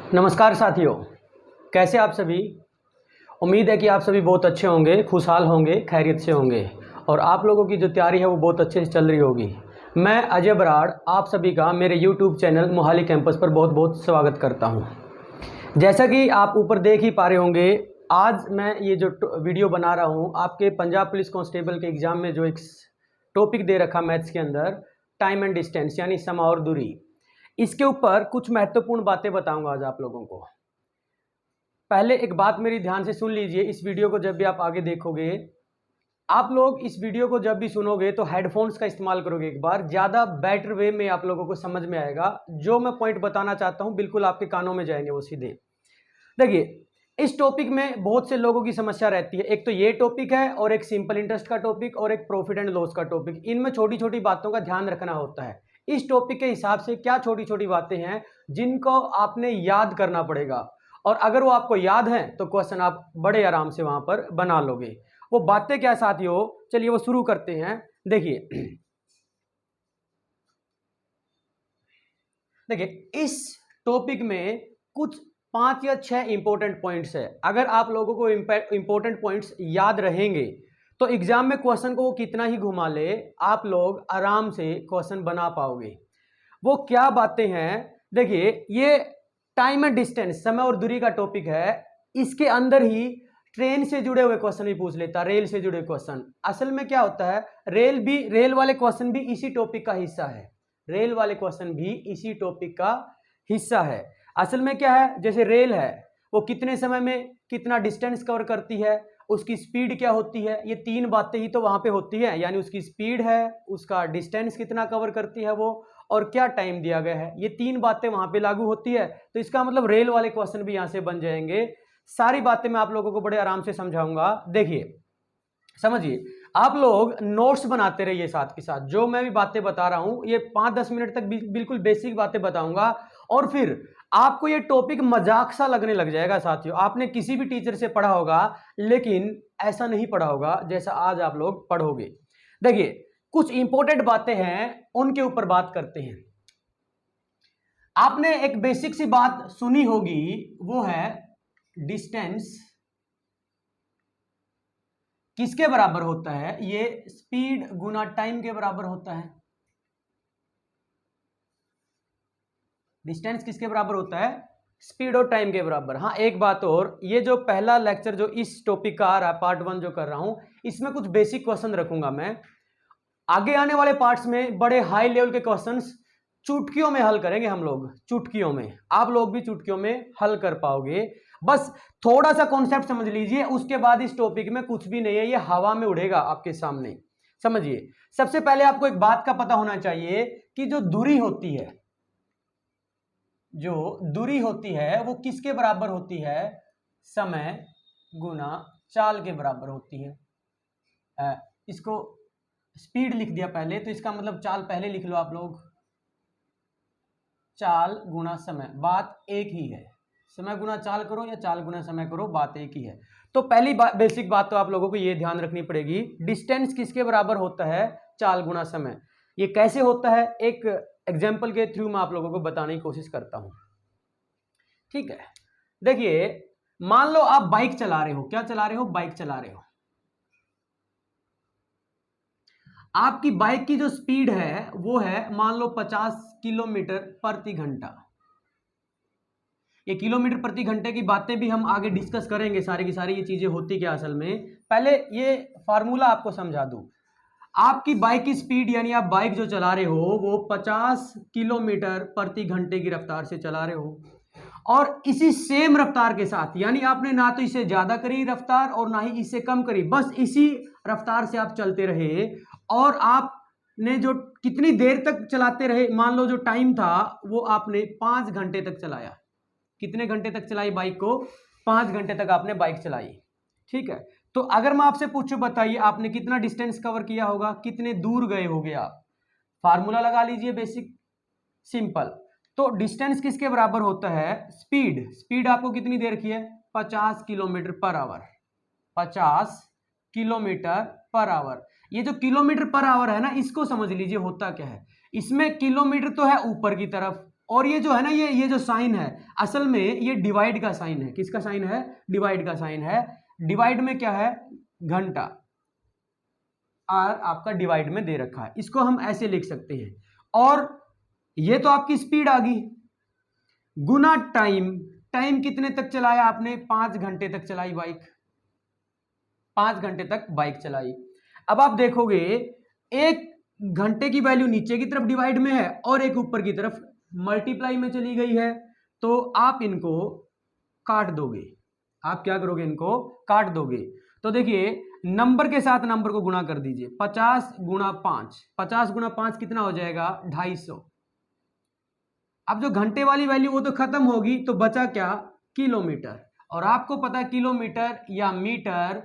नमस्कार साथियों, कैसे आप सभी। उम्मीद है कि आप सभी बहुत अच्छे होंगे, खुशहाल होंगे, खैरियत से होंगे और आप लोगों की जो तैयारी है वो बहुत अच्छे से चल रही होगी। मैं अजय बराड़ आप सभी का मेरे YouTube चैनल मोहाली कैंपस पर बहुत बहुत स्वागत करता हूं। जैसा कि आप ऊपर देख ही पा रहे होंगे, आज मैं ये जो वीडियो बना रहा हूं आपके पंजाब पुलिस कांस्टेबल के एग्ज़ाम में जो एक टॉपिक दे रखा मैथ्स के अंदर, टाइम एंड डिस्टेंस यानी समय और दूरी, इसके ऊपर कुछ महत्वपूर्ण बातें बताऊंगा आज आप लोगों को। पहले एक बात मेरी ध्यान से सुन लीजिए। इस वीडियो को जब भी आप आगे देखोगे, आप लोग इस वीडियो को जब भी सुनोगे तो हेडफोन्स का इस्तेमाल करोगे एक बार, ज़्यादा बेटर वे में आप लोगों को समझ में आएगा। जो मैं पॉइंट बताना चाहता हूं बिल्कुल आपके कानों में जाएंगे वो सीधे। देखिए, इस टॉपिक में बहुत से लोगों की समस्या रहती है। एक तो ये टॉपिक है और एक सिंपल इंटरेस्ट का टॉपिक और एक प्रॉफिट एंड लॉस का टॉपिक। इनमें छोटी छोटी बातों का ध्यान रखना होता है। इस टॉपिक के हिसाब से क्या छोटी छोटी बातें हैं जिनको आपने याद करना पड़ेगा, और अगर वो आपको याद है तो क्वेश्चन आप बड़े आराम से वहां पर बना लोगे। वो बातें क्या साथियों, चलिए वो शुरू करते हैं। देखिए इस टॉपिक में कुछ 5 या 6 इंपॉर्टेंट पॉइंट्स है। अगर आप लोगों को इंपॉर्टेंट पॉइंट्स याद रहेंगे तो एग्जाम में क्वेश्चन को वो कितना ही घुमा ले, आप लोग आराम से क्वेश्चन बना पाओगे। वो क्या बातें हैं, देखिए ये टाइम एंड डिस्टेंस, समय और दूरी का टॉपिक है। इसके अंदर ही ट्रेन से जुड़े हुए क्वेश्चन भी पूछ लेता, रेल से जुड़े क्वेश्चन। असल में क्या होता है, रेल वाले क्वेश्चन भी इसी टॉपिक का हिस्सा है। रेल वाले क्वेश्चन भी इसी टॉपिक का हिस्सा है। असल में क्या है, जैसे रेल है वो कितने समय में कितना डिस्टेंस कवर करती है, उसकी स्पीड क्या होती है, ये 3 बातें ही तो वहां पे होती है। यानी उसकी स्पीड है, उसका डिस्टेंस कितना कवर करती है वो, और क्या टाइम दिया गया है, ये 3 बातें वहां पे लागू होती है। तो इसका मतलब रेल वाले क्वेश्चन भी यहां से बन जाएंगे। सारी बातें मैं आप लोगों को बड़े आराम से समझाऊंगा। देखिए समझिए, आप लोग नोट्स बनाते रहिए साथ के साथ। जो मैं भी बातें बता रहा हूं ये 5-10 मिनट तक बिल्कुल बेसिक बातें बताऊंगा, और फिर आपको ये टॉपिक मजाक सा लगने लग जाएगा साथियों। आपने किसी भी टीचर से पढ़ा होगा लेकिन ऐसा नहीं पढ़ा होगा जैसा आज आप लोग पढ़ोगे। देखिए कुछ इंपॉर्टेंट बातें हैं, उनके ऊपर बात करते हैं। आपने एक बेसिक सी बात सुनी होगी, वो है डिस्टेंस किसके बराबर होता है, ये स्पीड गुना टाइम के बराबर होता है। डिस्टेंस किसके बराबर होता है, स्पीड और टाइम के बराबर। हाँ एक बात और, ये जो पहला लेक्चर जो इस टॉपिक का आ रहा है, पार्ट 1 जो कर रहा हूं, इसमें कुछ बेसिक क्वेश्चन रखूंगा मैं। आगे आने वाले पार्ट्स में बड़े हाई लेवल के क्वेश्चंस चुटकियों में हल करेंगे हम लोग। चुटकियों में आप लोग भी चुटकियों में हल कर पाओगे। बस थोड़ा सा कॉन्सेप्ट समझ लीजिए, उसके बाद इस टॉपिक में कुछ भी नहीं है, ये हवा में उड़ेगा आपके सामने। समझिए, सबसे पहले आपको एक बात का पता होना चाहिए कि जो दूरी होती है, जो दूरी होती है वो किसके बराबर होती है, समय गुना चाल के बराबर होती है। इसको स्पीड लिख दिया पहले, तो इसका मतलब चाल पहले लिख लो आप लोग। चाल गुना समय, बात एक ही है। समय गुना चाल करो या चाल गुना समय करो, बात एक ही है। तो पहली बेसिक बात तो आप लोगों को ये ध्यान रखनी पड़ेगी, डिस्टेंस किसके बराबर होता है, चाल गुना समय। ये कैसे होता है, एक एग्जाम्पल के थ्रू मैं आप लोगों को बताने की कोशिश करता हूं। ठीक है, देखिए मान लो आप बाइक चला रहे हो। क्या चला रहे हो, बाइक चला रहे हो। आपकी बाइक की जो स्पीड है वो है मान लो 50 किलोमीटर प्रति घंटा। ये किलोमीटर प्रति घंटे की बातें भी हम आगे डिस्कस करेंगे, सारी की सारी ये चीजें होती क्या असल में। पहले ये फार्मूला आपको समझा दूं। आपकी बाइक की स्पीड यानी आप बाइक जो चला रहे हो वो 50 किलोमीटर प्रति घंटे की रफ्तार से चला रहे हो, और इसी सेम रफ्तार के साथ, यानी आपने ना तो इससे ज्यादा करी रफ्तार और ना ही इससे कम करी, बस इसी रफ्तार से आप चलते रहे। और आपने जो कितनी देर तक चलाते रहे, मान लो जो टाइम था वो आपने 5 घंटे तक चलाया। कितने घंटे तक चलाई बाइक को, 5 घंटे तक आपने बाइक चलाई। ठीक है, तो अगर मैं आपसे पूछूं बताइए आपने कितना डिस्टेंस कवर किया होगा, कितने दूर गए होगे आप। फार्मूला लगा लीजिए बेसिक, सिंपल। तो डिस्टेंस किसके बराबर होता है, स्पीड। स्पीड आपको कितनी देर की है, 50 kilometre per hour. 50 kilometre per hour. ये जो किलोमीटर पर आवर है ना, इसको समझ लीजिए होता क्या है। इसमें किलोमीटर तो है ऊपर की तरफ और ये जो है ना, ये जो साइन है असल में ये डिवाइड का साइन है। किसका साइन है? डिवाइड का साइन है। डिवाइड में क्या है? घंटा। आर आपका डिवाइड में दे रखा है, इसको हम ऐसे लिख सकते हैं। और ये तो आपकी स्पीड आ गई, गुना टाइम। टाइम कितने तक चलाया आपने? 5 घंटे तक चलाई बाइक, 5 घंटे तक बाइक चलाई। अब आप देखोगे एक घंटे की वैल्यू नीचे की तरफ डिवाइड में है और एक ऊपर की तरफ मल्टीप्लाई में चली गई है, तो आप इनको काट दोगे। आप क्या करोगे? इनको काट दोगे। तो देखिए नंबर के साथ नंबर को गुणा कर दीजिए। 50 गुणा 5, 50 गुणा 5 कितना हो जाएगा? 250। अब जो घंटे वाली वैल्यू वो तो खत्म होगी, तो बचा क्या? किलोमीटर। और आपको पता है किलोमीटर या मीटर,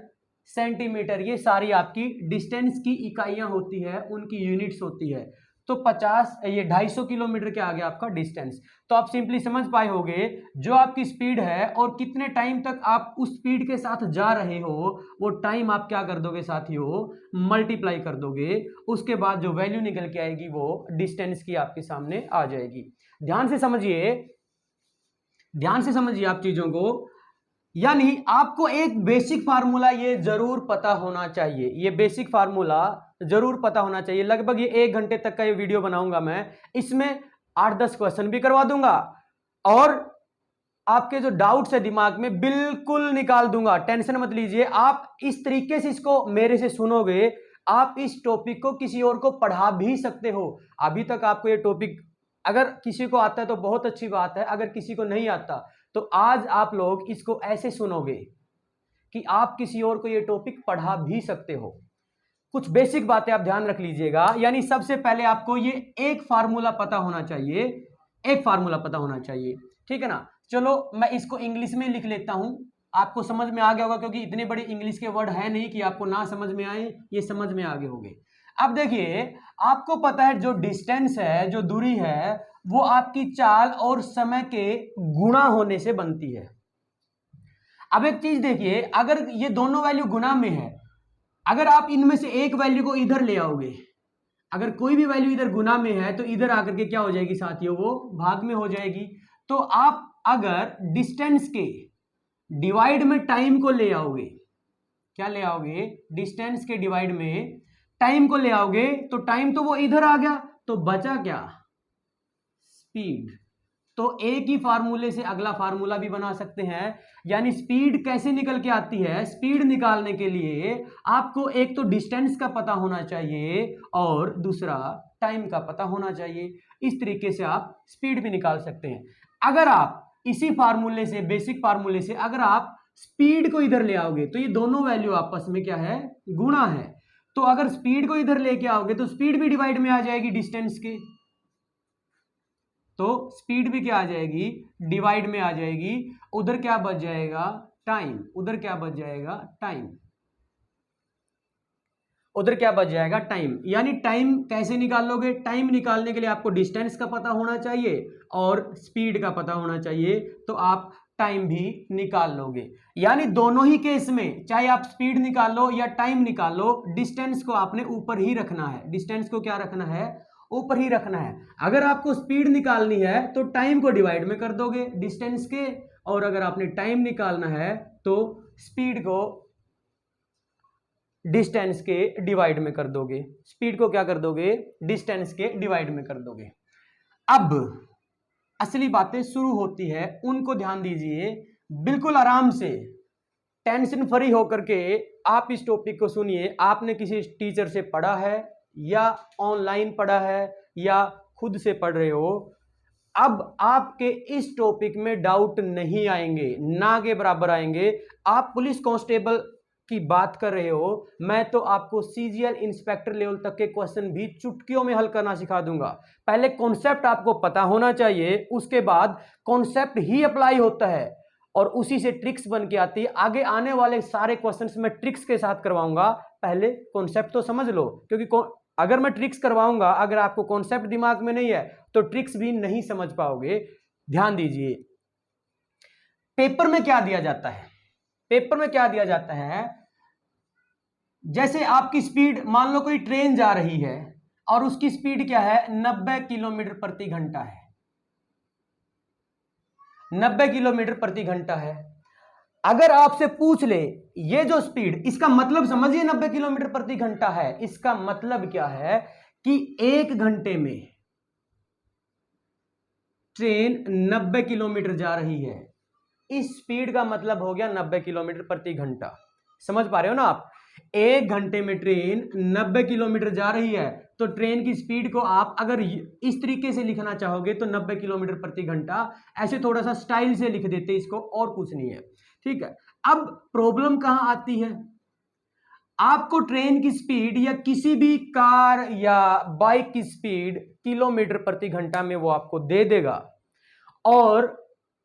सेंटीमीटर, ये सारी आपकी डिस्टेंस की इकाइयां होती है, उनकी यूनिट्स होती है। तो 50 ये 250 किलोमीटर क्या आ गया आपका डिस्टेंस। तो आप सिंपली समझ पाए होंगे जो आपकी स्पीड है और कितने टाइम तक आप उस स्पीड के साथ जा रहे हो, वो टाइम आप क्या कर दोगे साथियों? मल्टीप्लाई कर दोगे। उसके बाद जो वैल्यू निकल के आएगी वो डिस्टेंस की आपके सामने आ जाएगी। ध्यान से समझिए, ध्यान से समझिए आप चीजों को। यानी आपको एक बेसिक फार्मूला ये जरूर पता होना चाहिए, ये बेसिक फार्मूला जरूर पता होना चाहिए। लगभग ये 1 घंटे तक का ये वीडियो बनाऊंगा मैं, इसमें 8-10 क्वेश्चन भी करवा दूंगा और आपके जो डाउट्स है दिमाग में बिल्कुल निकाल दूंगा। टेंशन मत लीजिए। आप इस तरीके से इसको मेरे से सुनोगे, आप इस टॉपिक को किसी और को पढ़ा भी सकते हो। अभी तक आपको ये टॉपिक अगर किसी को आता है तो बहुत अच्छी बात है, अगर किसी को नहीं आता तो आज आप लोग इसको ऐसे सुनोगे कि आप किसी और को ये टॉपिक पढ़ा भी सकते हो। कुछ बेसिक बातें आप ध्यान रख लीजिएगा। यानी सबसे पहले आपको ये एक फार्मूला पता होना चाहिए, एक फार्मूला पता होना चाहिए, ठीक है ना। चलो मैं इसको इंग्लिश में लिख लेता हूं, आपको समझ में आ गया होगा, क्योंकि इतने बड़े इंग्लिश के वर्ड है नहीं कि आपको ना समझ में आए, ये समझ में आ गए होंगे। अब देखिए आपको पता है जो डिस्टेंस है, जो दूरी है, वो आपकी चाल और समय के गुणा होने से बनती है। अब एक चीज देखिए, अगर ये दोनों वैल्यू गुणा में है, अगर आप इनमें से एक वैल्यू को इधर ले आओगे, अगर कोई भी वैल्यू इधर गुणा में है तो इधर आकर के क्या हो जाएगी साथियों? वो भाग में हो जाएगी। तो आप अगर डिस्टेंस के डिवाइड में टाइम को ले आओगे, क्या ले आओगे? डिस्टेंस के डिवाइड में टाइम को ले आओगे, तो टाइम तो वो इधर आ गया, तो बचा क्या? स्पीड। तो एक ही फार्मूले से अगला फार्मूला भी बना सकते हैं। यानी स्पीड कैसे निकल के आती है? स्पीड निकालने के लिए आपको एक तो डिस्टेंस का पता होना चाहिए और दूसरा टाइम का पता होना चाहिए। इस तरीके से आप स्पीड भी निकाल सकते हैं। अगर आप इसी फार्मूले से, बेसिक फार्मूले से अगर आप स्पीड को इधर ले आओगे तो ये दोनों वैल्यू आपस में क्या है? गुणा है। तो अगर स्पीड को इधर लेके आओगे तो स्पीड भी डिवाइड में आ जाएगी डिस्टेंस के, तो स्पीड भी क्या आ जाएगी? डिवाइड में आ जाएगी। उधर क्या बच जाएगा? टाइम। उधर क्या बच जाएगा? टाइम। उधर क्या बच जाएगा? टाइम। यानी टाइम कैसे निकाल लोगे? टाइम निकालने के लिए आपको डिस्टेंस का पता होना चाहिए और स्पीड का पता होना चाहिए, तो आप टाइम भी निकाल लोगे। यानी दोनों ही केस में, चाहे आप स्पीड निकाल लो या टाइम निकाल लो, डिस्टेंस को आपने ऊपर ही रखना है। डिस्टेंस को क्या रखना है? ऊपर ही रखना है। अगर आपको स्पीड निकालनी है तो टाइम को डिवाइड में कर दोगे डिस्टेंस के, और अगर आपने टाइम निकालना है तो स्पीड को डिस्टेंस के डिवाइड में कर दोगे। स्पीड को क्या कर दोगे? डिस्टेंस के डिवाइड में कर दोगे। अब असली बातें शुरू होती है, उनको ध्यान दीजिए, बिल्कुल आराम से, टेंशन फ्री होकर के आप इस टॉपिक को सुनिए। आपने किसी टीचर से पढ़ा है या ऑनलाइन पढ़ा है या खुद से पढ़ रहे हो, अब आपके इस टॉपिक में डाउट नहीं आएंगे, ना के बराबर आएंगे। आप पुलिस कांस्टेबल की बात कर रहे हो, मैं तो आपको सीजीएल इंस्पेक्टर लेवल तक के क्वेश्चन भी चुटकियों में हल करना सिखा दूंगा। पहले कॉन्सेप्ट आपको पता होना चाहिए, उसके बाद कॉन्सेप्ट ही अप्लाई होता है और उसी से ट्रिक्स बन के आती है। आगे आने वाले सारे क्वेश्चंस मैं ट्रिक्स के साथ करवाऊंगा, पहले कॉन्सेप्ट तो समझ लो, क्योंकि अगर मैं ट्रिक्स करवाऊंगा, अगर आपको कॉन्सेप्ट दिमाग में नहीं है तो ट्रिक्स भी नहीं समझ पाओगे। ध्यान दीजिए, पेपर में क्या दिया जाता है? पेपर में क्या दिया जाता है? जैसे आपकी स्पीड, मान लो कोई ट्रेन जा रही है और उसकी स्पीड क्या है? 90 किलोमीटर प्रति घंटा है। 90 किलोमीटर प्रति घंटा है। अगर आपसे पूछ ले ये जो स्पीड, इसका मतलब समझिए 90 किलोमीटर प्रति घंटा है, इसका मतलब क्या है कि 1 घंटे में ट्रेन 90 किलोमीटर जा रही है। इस स्पीड का मतलब हो गया 90 किलोमीटर प्रति घंटा। समझ पा रहे हो ना आप? 1 घंटे में ट्रेन 90 किलोमीटर जा रही है, तो ट्रेन की स्पीड को आप अगर इस तरीके से लिखना चाहोगे तो 90 किलोमीटर प्रति घंटा, ऐसे थोड़ा सा स्टाइल से लिख देते इसको, और कुछ नहीं है। ठीक है, अब प्रॉब्लम कहां आती है? आपको ट्रेन की स्पीड या किसी भी कार या बाइक की स्पीड किलोमीटर प्रति घंटा में वो आपको दे देगा, और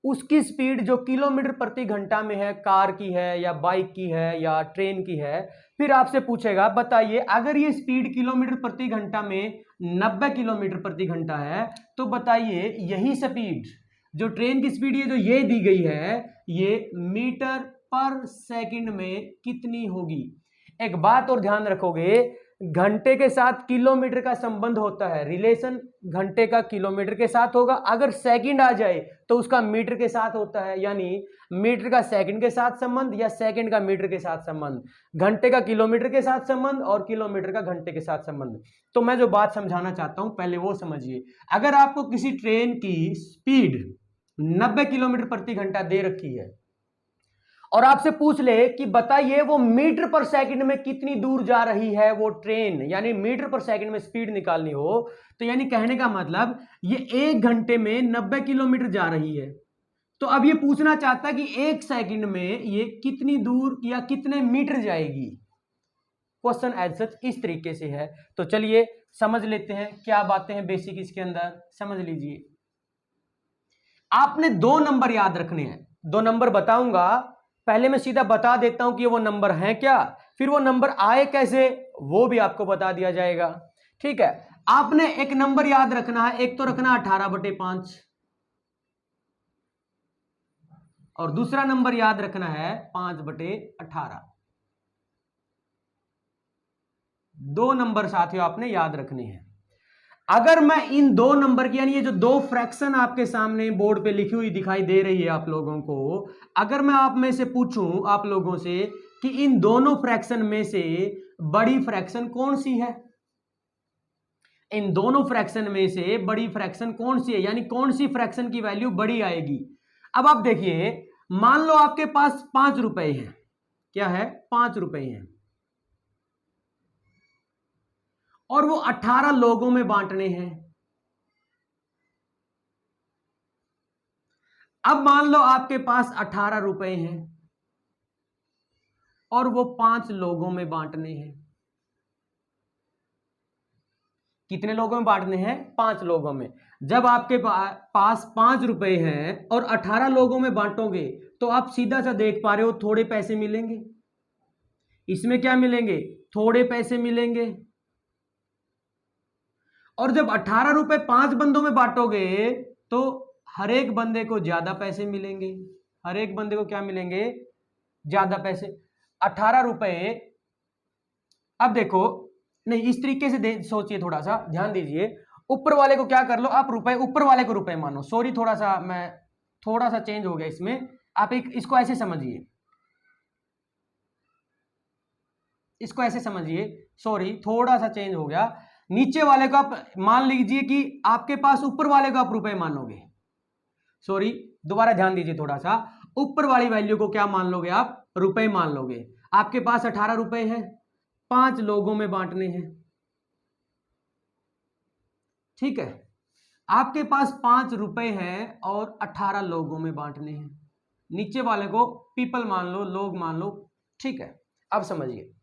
उसकी स्पीड जो किलोमीटर प्रति घंटा में है, कार की है या बाइक की है या ट्रेन की है, फिर आपसे पूछेगा बताइए अगर ये स्पीड किलोमीटर प्रति घंटा में 90 किलोमीटर प्रति घंटा है, तो बताइए यही स्पीड जो ट्रेन की स्पीड जो ये दी गई है, ये मीटर पर सेकंड में कितनी होगी। एक बात और ध्यान रखोगे, घंटे के साथ किलोमीटर का संबंध होता है, रिलेशन घंटे का किलोमीटर के साथ होगा। अगर सेकंड आ जाए तो उसका मीटर के साथ होता है, यानी मीटर का सेकंड के साथ संबंध या सेकंड का मीटर के साथ संबंध, घंटे का किलोमीटर के साथ संबंध और किलोमीटर का घंटे के साथ संबंध। तो मैं जो बात समझाना चाहता हूं पहले वो समझिए। अगर आपको किसी ट्रेन की स्पीड 90 किलोमीटर प्रति घंटा दे रखी है और आपसे पूछ ले कि बताइए वो मीटर पर सेकंड में कितनी दूर जा रही है वो ट्रेन, यानी मीटर पर सेकंड में स्पीड निकालनी हो, तो यानी कहने का मतलब ये 1 घंटे में 90 किलोमीटर जा रही है। तो अब ये पूछना चाहता है कि 1 सेकंड में ये कितनी दूर या कितने मीटर जाएगी। क्वेश्चन एज सच इस तरीके से है। तो चलिए समझ लेते हैं क्या बातें हैं बेसिक इसके अंदर, समझ लीजिए। आपने 2 नंबर याद रखने हैं, 2 नंबर बताऊंगा, पहले मैं सीधा बता देता हूं कि वो नंबर है क्या, फिर वो नंबर आए कैसे वो भी आपको बता दिया जाएगा। ठीक है, आपने एक नंबर याद रखना है, एक तो रखना 18/5 और दूसरा नंबर याद रखना है 5/18। 2 नंबर साथियों आपने याद रखने हैं। अगर मैं इन 2 नंबर की, यानी ये जो 2 फ्रैक्शन आपके सामने बोर्ड पे लिखी हुई दिखाई दे रही है आप लोगों को, अगर मैं आप में से पूछूं आप लोगों से कि इन दोनों फ्रैक्शन में से बड़ी फ्रैक्शन कौन सी है, इन दोनों फ्रैक्शन में से बड़ी फ्रैक्शन कौन सी है, यानी कौन सी फ्रैक्शन की वैल्यू बड़ी आएगी। अब आप देखिए, मान लो आपके पास 5 रुपए हैं, क्या है 5 रुपए हैं, और वो 18 लोगों में बांटने हैं। अब मान लो आपके पास 18 रुपए हैं और वो 5 लोगों में बांटने हैं। कितने लोगों में बांटने हैं? 5 लोगों में। जब आपके पास 5 रुपए हैं और 18 लोगों में बांटोगे तो आप सीधा सा देख पा रहे हो थोड़े पैसे मिलेंगे। इसमें क्या मिलेंगे? थोड़े पैसे मिलेंगे। और जब 18 रुपए 5 बंदों में बांटोगे तो हर एक बंदे को ज्यादा पैसे मिलेंगे। हर एक बंदे को क्या मिलेंगे? ज्यादा पैसे। 18 रुपए, अब देखो, नहीं इस तरीके से सोचिए, थोड़ा सा ध्यान दीजिए। ऊपर वाले को क्या कर लो आप, रुपए, ऊपर वाले को रुपए मानो। सॉरी, थोड़ा सा चेंज हो गया इसमें। आप इसको ऐसे समझिए, इसको ऐसे समझिए, सॉरी थोड़ा सा चेंज हो गया। नीचे वाले को आप मान लीजिए कि आपके पास ऊपर वाले को आप रुपए मानोगे। सॉरी, दोबारा ध्यान दीजिए थोड़ा सा। ऊपर वाली वैल्यू को क्या मान लोगे आप? रुपए मान लोगे। आपके पास 18 रुपए हैं, 5 लोगों में बांटने हैं। ठीक है, आपके पास 5 रुपए हैं और 18 लोगों में बांटने हैं। नीचे वाले को पीपल मान लो, लोग मान लो। ठीक है, अब समझिए,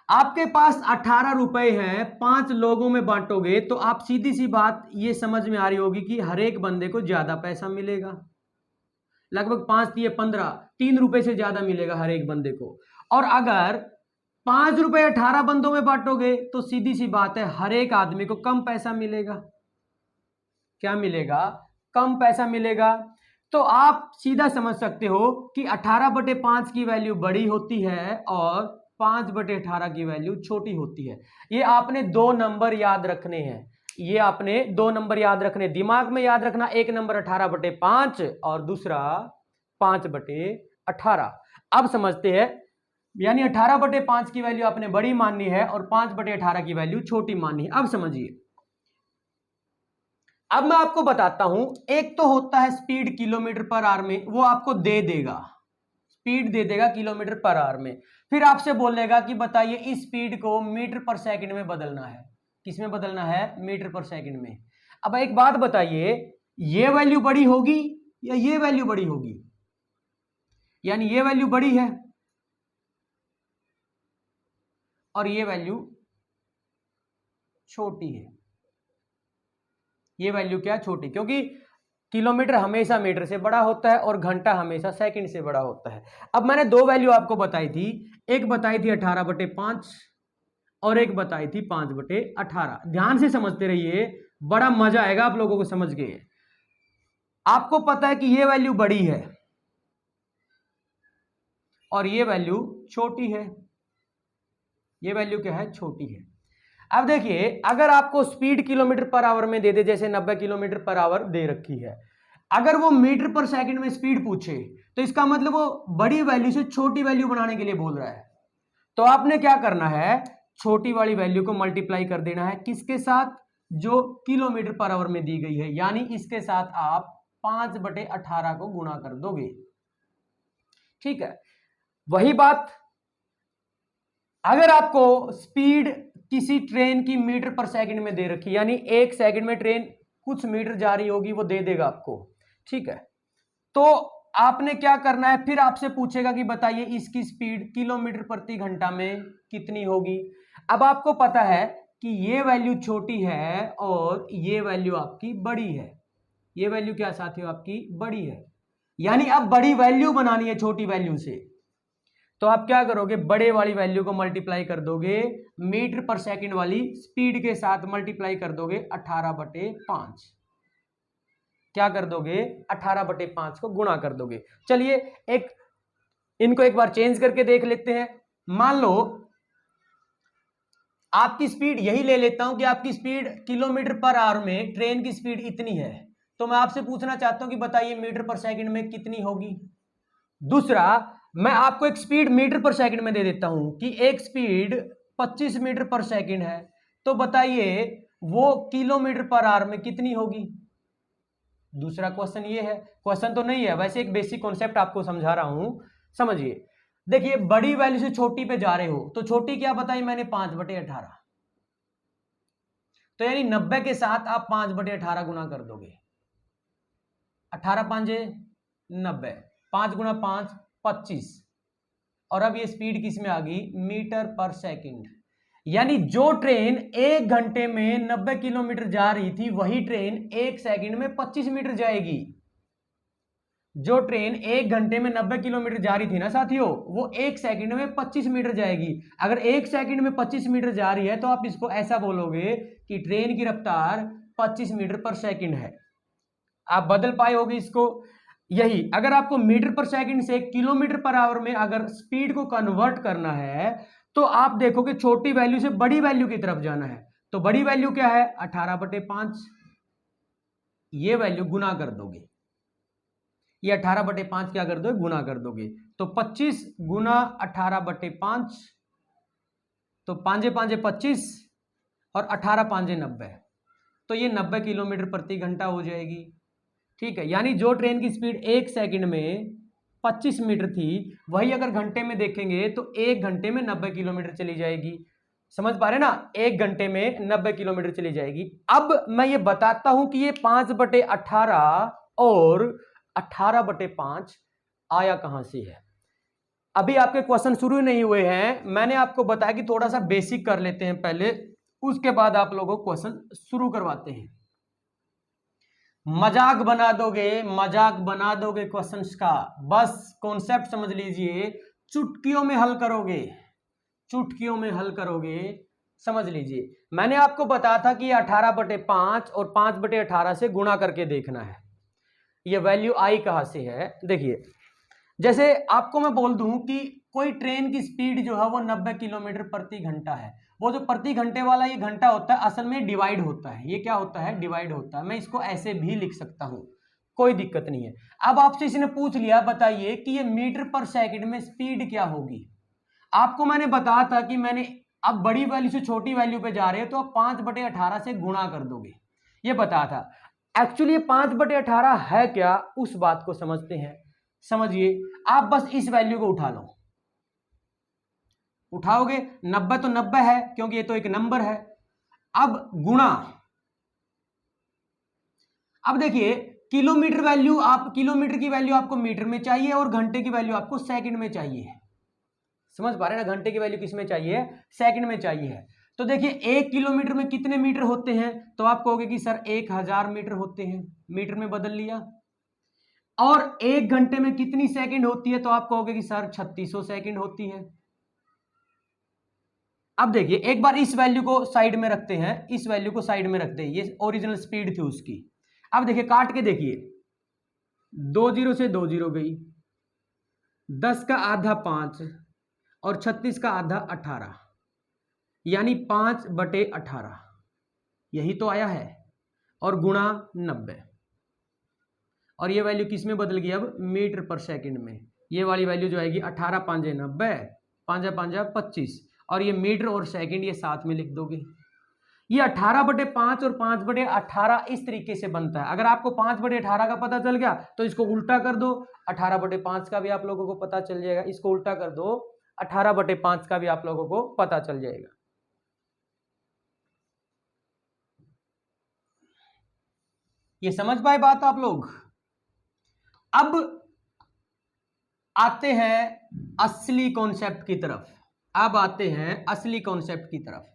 आपके पास 18 रुपए हैं, 5 लोगों में बांटोगे तो आप सीधी सी बात ये समझ में आ रही होगी कि हर एक बंदे को ज्यादा पैसा मिलेगा। लगभग 5 दिए 15, 3 रुपए से ज्यादा मिलेगा हर एक बंदे को। और अगर 5 रुपए 18 बंदों में बांटोगे तो सीधी सी बात है हर एक आदमी को कम पैसा मिलेगा। क्या मिलेगा? कम पैसा मिलेगा। तो आप सीधा समझ सकते हो कि 18/5 की वैल्यू बड़ी होती है और 5/18 की वैल्यू छोटी होती है। ये आपने 2 नंबर याद रखने हैं। ये आपने 2 नंबर याद रखने, दिमाग में याद रखना। एक नंबर 18/5 और दूसरा 5/18। अब समझते हैं, यानी 18/5 की वैल्यू आपने बड़ी माननी है और 5/18 की वैल्यू छोटी माननी है। अब समझिए, अब मैं आपको बताता हूं, एक तो होता है स्पीड किलोमीटर पर आवर में, वो आपको दे देगा, स्पीड दे देगा किलोमीटर पर आवर में, फिर आपसे बोलेगा कि बताइए इस स्पीड को मीटर पर सेकंड में बदलना है। किस में बदलना है? मीटर पर सेकंड में। अब एक बात बताइए, ये वैल्यू बड़ी होगी या ये वैल्यू बड़ी होगी? यानी ये वैल्यू बड़ी है और ये वैल्यू छोटी है। ये वैल्यू क्या? छोटी, क्योंकि किलोमीटर हमेशा मीटर से बड़ा होता है और घंटा हमेशा सेकंड से बड़ा होता है। अब मैंने 2 वैल्यू आपको बताई थी, एक बताई थी 18/5 और एक बताई थी 5/18। ध्यान से समझते रहिए, बड़ा मजा आएगा आप लोगों को समझ के। आपको पता है कि ये वैल्यू बड़ी है और ये वैल्यू छोटी है। ये वैल्यू क्या है? छोटी है। अब देखिए, अगर आपको स्पीड किलोमीटर पर आवर में दे दे, जैसे 90 किलोमीटर पर आवर दे रखी है, अगर वो मीटर पर सेकंड में स्पीड पूछे तो इसका मतलब वो बड़ी वैल्यू से छोटी वैल्यू बनाने के लिए बोल रहा है। तो आपने क्या करना है? छोटी वाली वैल्यू को मल्टीप्लाई कर देना है, किसके साथ? जो किलोमीटर पर आवर में दी गई है, यानी इसके साथ आप 5/18 को गुणा कर दोगे। ठीक है, वही बात अगर आपको स्पीड किसी ट्रेन की मीटर पर सेकंड में दे रखी, यानी 1 सेकंड में ट्रेन कुछ मीटर जा रही होगी, वो दे देगा आपको। ठीक है, तो आपने क्या करना है? फिर आपसे पूछेगा कि बताइए इसकी स्पीड किलोमीटर प्रति घंटा में कितनी होगी। अब आपको पता है कि ये वैल्यू छोटी है और ये वैल्यू आपकी बड़ी है। ये वैल्यू क्या साथियों? आपकी बड़ी है। यानी अब बड़ी वैल्यू बनानी है छोटी वैल्यू से, तो आप क्या करोगे? बड़े वाली वैल्यू को मल्टीप्लाई कर दोगे मीटर पर सेकंड वाली स्पीड के साथ, मल्टीप्लाई कर दोगे 18/5। क्या कर दोगे? 18/5 को गुणा कर दोगे। चलिए इनको एक बार चेंज करके देख लेते हैं। मान लो आपकी स्पीड, यही ले लेता हूं कि आपकी स्पीड किलोमीटर पर आवर में ट्रेन की स्पीड इतनी है, तो मैं आपसे पूछना चाहता हूं कि बताइए मीटर पर सेकंड में कितनी होगी। दूसरा, मैं आपको एक स्पीड मीटर पर सेकंड में दे देता हूं कि एक स्पीड 25 मीटर पर सेकंड है, तो बताइए वो किलोमीटर पर आवर में कितनी होगी। दूसरा क्वेश्चन ये है, क्वेश्चन तो नहीं है वैसे, एक बेसिक कॉन्सेप्ट आपको समझा रहा हूं, समझिए। देखिए, बड़ी वैल्यू से छोटी पे जा रहे हो, तो छोटी क्या बताई मैंने? 5/18। तो यानी 90 के साथ आप 5/18 गुना कर दोगे। 18 5 90, 5 गुना 5 25, और अब ये स्पीड किस में आ गई? मीटर पर सेकंड। यानी जो ट्रेन 1 घंटे में 90 किलोमीटर जा रही थी, वही ट्रेन 1 सेकंड में 25 मीटर जाएगी। जो ट्रेन 1 घंटे में 90 किलोमीटर जा रही थी ना साथियों, वो 1 सेकंड में 25 मीटर जाएगी। अगर 1 सेकंड में 25 मीटर जा रही है, तो आप इसको ऐसा बोलोगे कि ट्रेन की रफ्तार 25 मीटर पर सेकंड है। आप बदल पाए होगे इसको। यही अगर आपको मीटर पर सेकंड से किलोमीटर पर आवर में अगर स्पीड को कन्वर्ट करना है, तो आप देखो कि छोटी वैल्यू से बड़ी वैल्यू की तरफ जाना है। तो बड़ी वैल्यू क्या है? 18/5। ये वैल्यू गुना कर दोगे, ये 18/5 क्या कर दोगे? गुना कर दोगे। तो 25 गुना 18/5, तो 5 5 25 और 18 5 90, तो ये 90 किलोमीटर प्रति घंटा हो जाएगी। ठीक है, यानी जो ट्रेन की स्पीड 1 सेकंड में 25 मीटर थी, वही अगर घंटे में देखेंगे तो 1 घंटे में 90 किलोमीटर चली जाएगी। समझ पा रहे ना? 1 घंटे में 90 किलोमीटर चली जाएगी। अब मैं ये बताता हूं कि ये 5/18 और 18/5 आया कहां से है। अभी आपके क्वेश्चन शुरू नहीं हुए हैं, मैंने आपको बताया कि थोड़ा सा बेसिक कर लेते हैं पहले, उसके बाद आप लोगों को क्वेश्चन शुरू करवाते हैं। मजाक बना दोगे क्वेश्चंस का, बस कॉन्सेप्ट समझ लीजिए, चुटकियों में हल करोगे, चुटकियों में हल करोगे। समझ लीजिए, मैंने आपको बताया था कि 18/5 और 5/18 से गुणा करके देखना है ये वैल्यू आई कहां से है। देखिए, जैसे आपको मैं बोल दूं कि कोई ट्रेन की स्पीड जो है वो 90 किलोमीटर प्रति घंटा है, वो जो प्रति घंटे वाला ये घंटा होता है असल में डिवाइड होता है, ये क्या होता है, डिवाइड होता है। मैं इसको ऐसे भी लिख सकता हूं, कोई दिक्कत नहीं है। अब आपसे इसने पूछ लिया, बताइए कि ये मीटर पर सेकंड में स्पीड क्या होगी। आपको मैंने बताया था कि मैंने अब बड़ी वैल्यू से छोटी वैल्यू पे जा रहे हो तो आप 5/18 से गुणा कर दोगे, ये बताया था। एक्चुअली 5/18 है क्या, उस बात को समझते हैं। समझिए, आप बस इस वैल्यू को उठा लो, उठाओगे 90 तो 90 है क्योंकि ये तो एक नंबर है। अब गुणा, अब देखिए किलोमीटर वैल्यू, आप किलोमीटर की वैल्यू आपको मीटर में चाहिए और घंटे की वैल्यू आपको सेकंड में चाहिए। समझ पा रहे हैं ना, घंटे की वैल्यू किस में चाहिए, सेकंड में चाहिए है। तो देखिए 1 किलोमीटर में कितने मीटर होते हैं, तो आप कहोगे कि सर 1000 मीटर होते हैं, मीटर में बदल लिया। और 1 घंटे में कितनी सेकंड होती है, तो आप कहोगे कि सर 3600 सेकंड होती है। अब देखिए एक बार इस वैल्यू को साइड में रखते हैं, इस वैल्यू को साइड में रखते हैं, ये ओरिजिनल स्पीड थी उसकी। अब देखिए काट के देखिए, 2 0 से 2 0 गई, 10 का आधा 5 और 36 का आधा 18, यानी 5/18, यही तो आया है। और गुणा 90, और ये वैल्यू किस में बदल गई, अब मीटर पर सेकंड में। ये वाली वैल्यू जो आएगी 18 5 90, 5 5 25, और ये मीटर और सेकंड ये साथ में लिख दोगे। ये 18/5 और 5/18 इस तरीके से बनता है। अगर आपको 5/18 का पता चल गया तो इसको उल्टा कर दो, 18/5 का भी आप लोगों को पता चल जाएगा। इसको उल्टा कर दो, 18/5 का भी आप लोगों को पता चल जाएगा। ये समझ पाए बात आप लोग। अब आते हैं असली कॉन्सेप्ट की तरफ, अब आते हैं असली कॉन्सेप्ट की तरफ।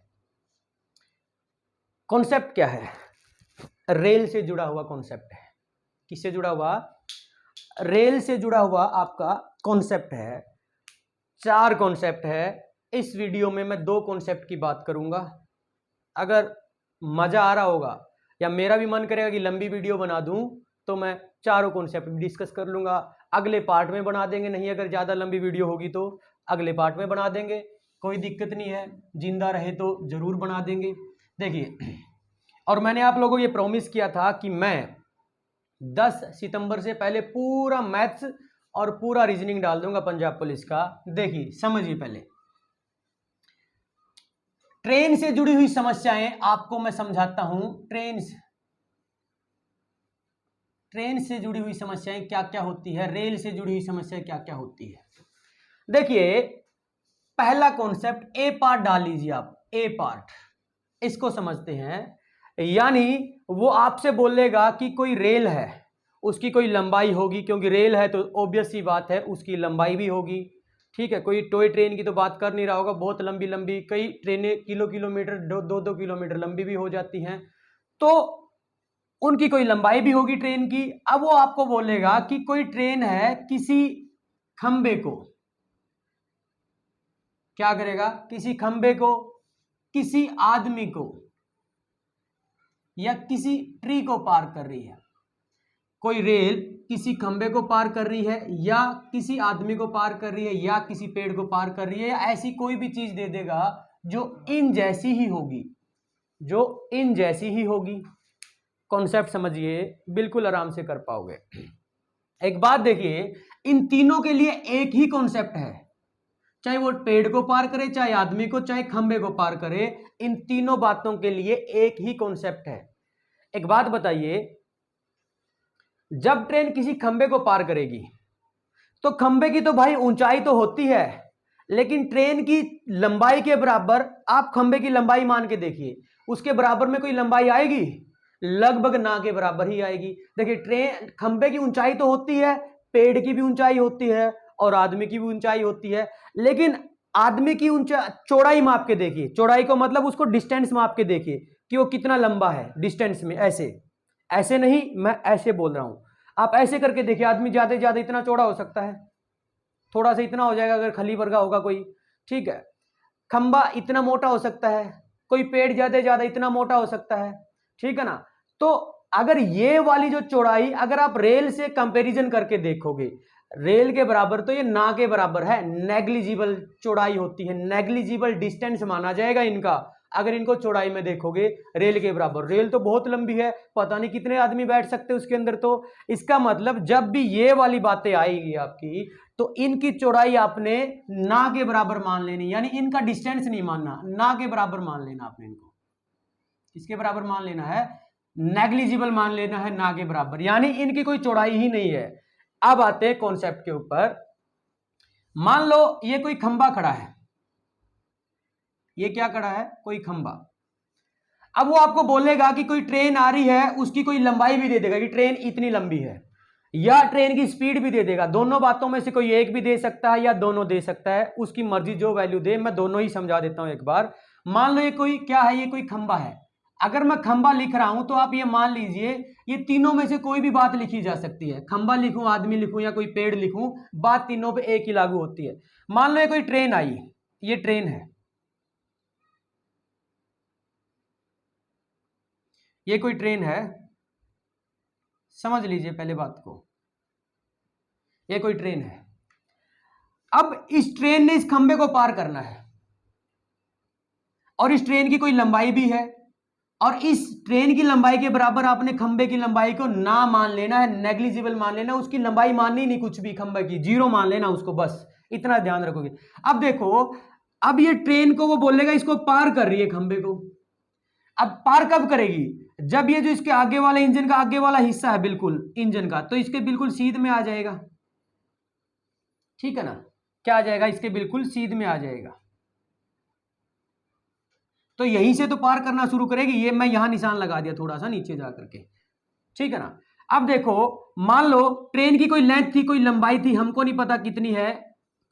कॉन्सेप्ट क्या है, रेल से जुड़ा हुआ कॉन्सेप्ट है। किससे जुड़ा हुआ, रेल से जुड़ा हुआ आपका कॉन्सेप्ट है। 4 कॉन्सेप्ट है। इस वीडियो में मैं 2 कॉन्सेप्ट की बात करूंगा। अगर मजा आ रहा होगा या मेरा भी मन करेगा कि लंबी वीडियो बना दूं तो मैं चारों कॉन्सेप्ट डिस्कस कर लूंगा। अगले पार्ट में बना देंगे, नहीं अगर ज़्यादा लंबी वीडियो होगी तो अगले पार्ट में बना देंगे, कोई दिक्कत नहीं है। जिंदा रहे तो ज़रूर बना देंगे। देखिए, और मैंने आप लोगों को ये प्रॉमिस किया था कि मैं 10 सितंबर से पहले पूरा मैथ्स और पूरा रीजनिंग डाल दूंगा पंजाब पुलिस का। देखिए समझिए, पहले ट्रेन से जुड़ी हुई समस्याएं आपको मैं समझाता हूं। ट्रेन से जुड़ी हुई समस्याएं क्या क्या होती है, रेल से जुड़ी हुई समस्याएं क्या क्या होती है। देखिए पहला कॉन्सेप्ट, ए पार्ट डाल लीजिए आप, ए पार्ट, इसको समझते हैं। यानी वो आपसे बोलेगा कि कोई रेल है, उसकी कोई लंबाई होगी, क्योंकि रेल है तो ऑब्वियस सी बात है उसकी लंबाई भी होगी। ठीक है, कोई टॉय ट्रेन की तो बात कर नहीं रहा होगा, बहुत लंबी लंबी कई ट्रेनें किलोमीटर 2 किलोमीटर लंबी भी हो जाती हैं, तो उनकी कोई लंबाई भी होगी ट्रेन की। अब वो आपको बोलेगा कि कोई ट्रेन है, किसी खंबे को क्या करेगा, किसी खंबे को, किसी आदमी को या किसी ट्री को पार कर रही है। कोई रेल किसी खंबे को पार कर रही है या किसी आदमी को पार कर रही है या किसी पेड़ को पार कर रही है, या ऐसी कोई भी चीज दे देगा जो इन जैसी ही होगी, जो इन जैसी ही होगी। कॉन्सेप्ट समझिए, बिल्कुल आराम से कर पाओगे। एक बात देखिए, इन तीनों के लिए एक ही कॉन्सेप्ट है, चाहे वो पेड़ को पार करे, चाहे आदमी को, चाहे खंबे को पार करे, इन तीनों बातों के लिए एक ही कॉन्सेप्ट है। एक बात बताइए, जब ट्रेन किसी खंबे को पार करेगी तो खंबे की तो भाई ऊंचाई तो होती है, लेकिन ट्रेन की लंबाई के बराबर आप खंबे की लंबाई मान के देखिए, उसके बराबर में कोई लंबाई आएगी, लगभग ना के बराबर ही आएगी। देखिए ट्रेन, खंबे की ऊंचाई तो होती है, पेड़ की भी ऊंचाई होती है और आदमी की भी ऊंचाई होती है, लेकिन आदमी की ऊंचाई चौड़ाई माप के देखिए, चौड़ाई को मतलब उसको डिस्टेंस माप के देखिए कि वो कितना लंबा है डिस्टेंस में। ऐसे नहीं, मैं ऐसे बोल रहा हूं, आप ऐसे करके देखिए, आदमी ज्यादा से ज्यादा इतना चौड़ा हो सकता है, थोड़ा सा इतना हो जाएगा अगर खली वर्गा होगा कोई, ठीक है। खंबा इतना मोटा हो सकता है, कोई पेड़ ज्यादा से ज्यादा इतना मोटा हो सकता है, ठीक है ना। तो अगर ये वाली जो चौड़ाई अगर आप रेल से कंपैरिजन करके देखोगे, रेल के बराबर तो ये ना के बराबर है, नेग्लिजिबल चौड़ाई होती है, नेग्लिजिबल डिस्टेंस माना जाएगा इनका। अगर इनको चौड़ाई में देखोगे रेल के बराबर, रेल तो बहुत लंबी है, पता नहीं कितने आदमी बैठ सकते उसके अंदर। तो इसका मतलब जब भी ये वाली बातें आएगी आपकी, तो इनकी चौड़ाई आपने ना के बराबर मान लेनी, यानी इनका डिस्टेंस नहीं मानना, ना के बराबर मान लेना आपने इनको। किसके बराबर मान लेना है? नेग्लिजिबल मान लेना है, ना के बराबर, यानी इनकी कोई चौड़ाई ही नहीं है। अब आते हैं कॉन्सेप्ट के ऊपर। मान लो ये कोई खंबा खड़ा है, ये क्या खड़ा है? कोई खंबा। अब वो आपको बोलेगा कि कोई ट्रेन आ रही है, उसकी कोई लंबाई भी दे देगा कि ट्रेन इतनी लंबी है, या ट्रेन की स्पीड भी दे देगा। दोनों बातों में से कोई एक भी दे सकता है या दोनों दे सकता है, उसकी मर्जी जो वैल्यू दे। मैं दोनों ही समझा देता हूं एक बार। मान लो ये कोई क्या है? ये कोई खंबा है। अगर मैं खंबा लिख रहा हूं तो आप ये मान लीजिए ये तीनों में से कोई भी बात लिखी जा सकती है। खंबा लिखूं, आदमी लिखूं या कोई पेड़ लिखूं, बात तीनों पे एक ही लागू होती है। मान लो ये कोई ट्रेन आई, ये ट्रेन है, ये कोई ट्रेन है, समझ लीजिए पहले बात को, ये कोई ट्रेन है। अब इस ट्रेन ने इस खंबे को पार करना है, और इस ट्रेन की कोई लंबाई भी है, और इस ट्रेन की लंबाई के बराबर आपने खंबे की लंबाई को ना मान लेना है, नेग्लिजिबल मान लेना, उसकी लंबाई माननी नहीं कुछ भी, खंबे की जीरो मान लेना उसको, बस इतना ध्यान रखोगे। अब देखो, अब ये ट्रेन को वो बोलेगा इसको पार कर रही है खंबे को। अब पार कब करेगी? जब ये जो इसके आगे वाले इंजन का आगे वाला हिस्सा है बिल्कुल इंजन का, तो इसके बिल्कुल सीध में आ जाएगा, ठीक है ना? क्या आ जाएगा? इसके बिल्कुल सीध में आ जाएगा। तो यहीं से तो पार करना शुरू करेगी। ये मैं यहां निशान लगा दिया थोड़ा सा नीचे जा करके, ठीक है ना? अब देखो, मान लो ट्रेन की कोई लेंथ थी, कोई लंबाई थी, हमको नहीं पता कितनी है,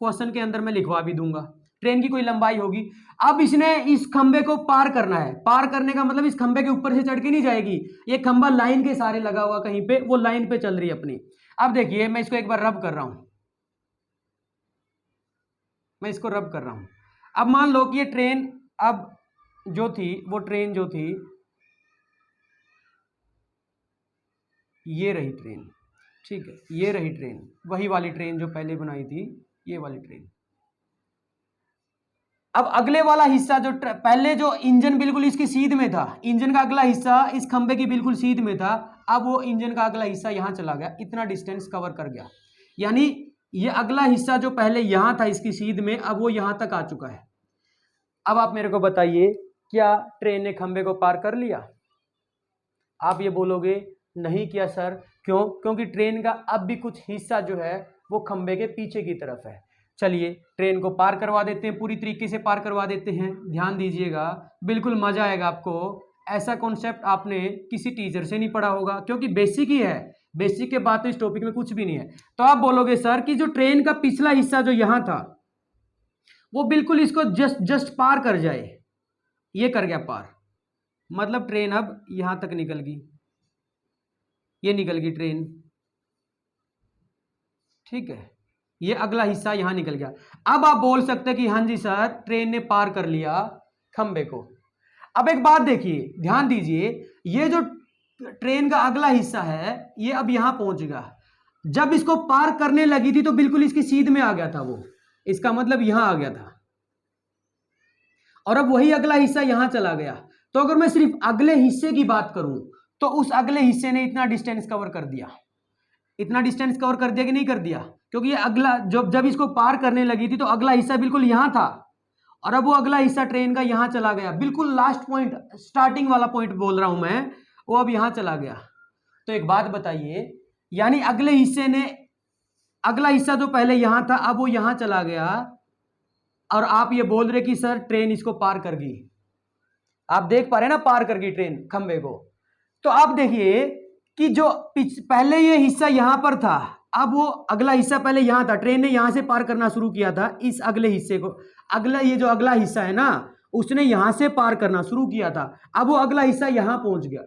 क्वेश्चन के अंदर मैं लिखवा भी दूंगा। ट्रेन की कोई लंबाई होगी। अब इसने इस खंबे को पार करना है। पार करने का मतलब इस खंबे के ऊपर से चढ़ के नहीं जाएगी, ये खंबा लाइन के सारे लगा हुआ कहीं पे, वो लाइन पे चल रही है अपनी। अब देखिए मैं इसको एक बार रब कर रहा हूं, मैं इसको रब कर रहा हूं। अब मान लो कि ये ट्रेन अब जो थी, वो ट्रेन जो थी, ये रही ट्रेन, ठीक है, ये रही ट्रेन, वही वाली ट्रेन जो पहले बनाई थी, ये वाली ट्रेन। अब अगले वाला हिस्सा जो पहले जो इंजन बिल्कुल इसकी सीध में था, इंजन का अगला हिस्सा इस खंबे की बिल्कुल सीध में था, अब वो इंजन का अगला हिस्सा यहां चला गया, इतना डिस्टेंस कवर कर गया। यानी ये अगला हिस्सा जो पहले यहां था इसकी सीध में, अब वो यहां तक आ चुका है। अब आप मेरे को बताइए, क्या ट्रेन ने खंबे को पार कर लिया? आप ये बोलोगे नहीं किया सर, क्यों? क्योंकि ट्रेन का अब भी कुछ हिस्सा जो है वो खंबे के पीछे की तरफ है। चलिए ट्रेन को पार करवा देते हैं, पूरी तरीके से पार करवा देते हैं। ध्यान दीजिएगा, बिल्कुल मजा आएगा आपको। ऐसा कॉन्सेप्ट आपने किसी टीचर से नहीं पढ़ा होगा, क्योंकि बेसिक ही है, बेसिक के बाद तो इस टॉपिक में कुछ भी नहीं है। तो आप बोलोगे सर कि जो ट्रेन का पिछला हिस्सा जो यहां था, वो बिल्कुल इसको जस्ट पार कर जाए, ये कर गया पार, मतलब ट्रेन अब यहां तक निकल गई, ये निकल गई ट्रेन, ठीक है, ये अगला हिस्सा यहां निकल गया। अब आप बोल सकते हैं कि हाँ जी सर, ट्रेन ने पार कर लिया खंबे को। अब एक बात देखिए, ध्यान दीजिए, ये जो ट्रेन का अगला हिस्सा है ये अब यहां पहुंच गया। जब इसको पार करने लगी थी तो बिल्कुल इसकी सीध में आ गया था वो, इसका मतलब यहां आ गया था, और अब वही अगला हिस्सा यहां चला गया। तो अगर मैं सिर्फ अगले हिस्से की बात करूं तो उस अगले हिस्से ने इतना डिस्टेंस कवर कर दिया, इतना डिस्टेंस कवर कर दिया कि नहीं कर दिया? क्योंकि ये अगला जब इसको पार करने लगी थी तो अगला हिस्सा बिल्कुल यहां था, और अब वो अगला हिस्सा ट्रेन का यहां चला गया, बिल्कुल लास्ट पॉइंट, स्टार्टिंग वाला पॉइंट बोल रहा हूं मैं, वो अब यहां चला गया। तो एक बात बताइए, यानी अगले हिस्से ने, अगला हिस्सा जो पहले यहां था अब वो यहां चला गया, और आप ये बोल रहे कि सर ट्रेन इसको पार कर गई। आप देख पा रहे ना, पार कर गई ट्रेन खंबे को। तो आप देखिए कि जो पहले ये हिस्सा यहां पर था, अब वो अगला हिस्सा पहले यहां था, ट्रेन ने यहां से पार करना शुरू किया था इस अगले हिस्से को, अगला ये जो अगला हिस्सा है ना, उसने यहां से पार करना शुरू किया था, अब वो अगला हिस्सा यहां पहुंच गया।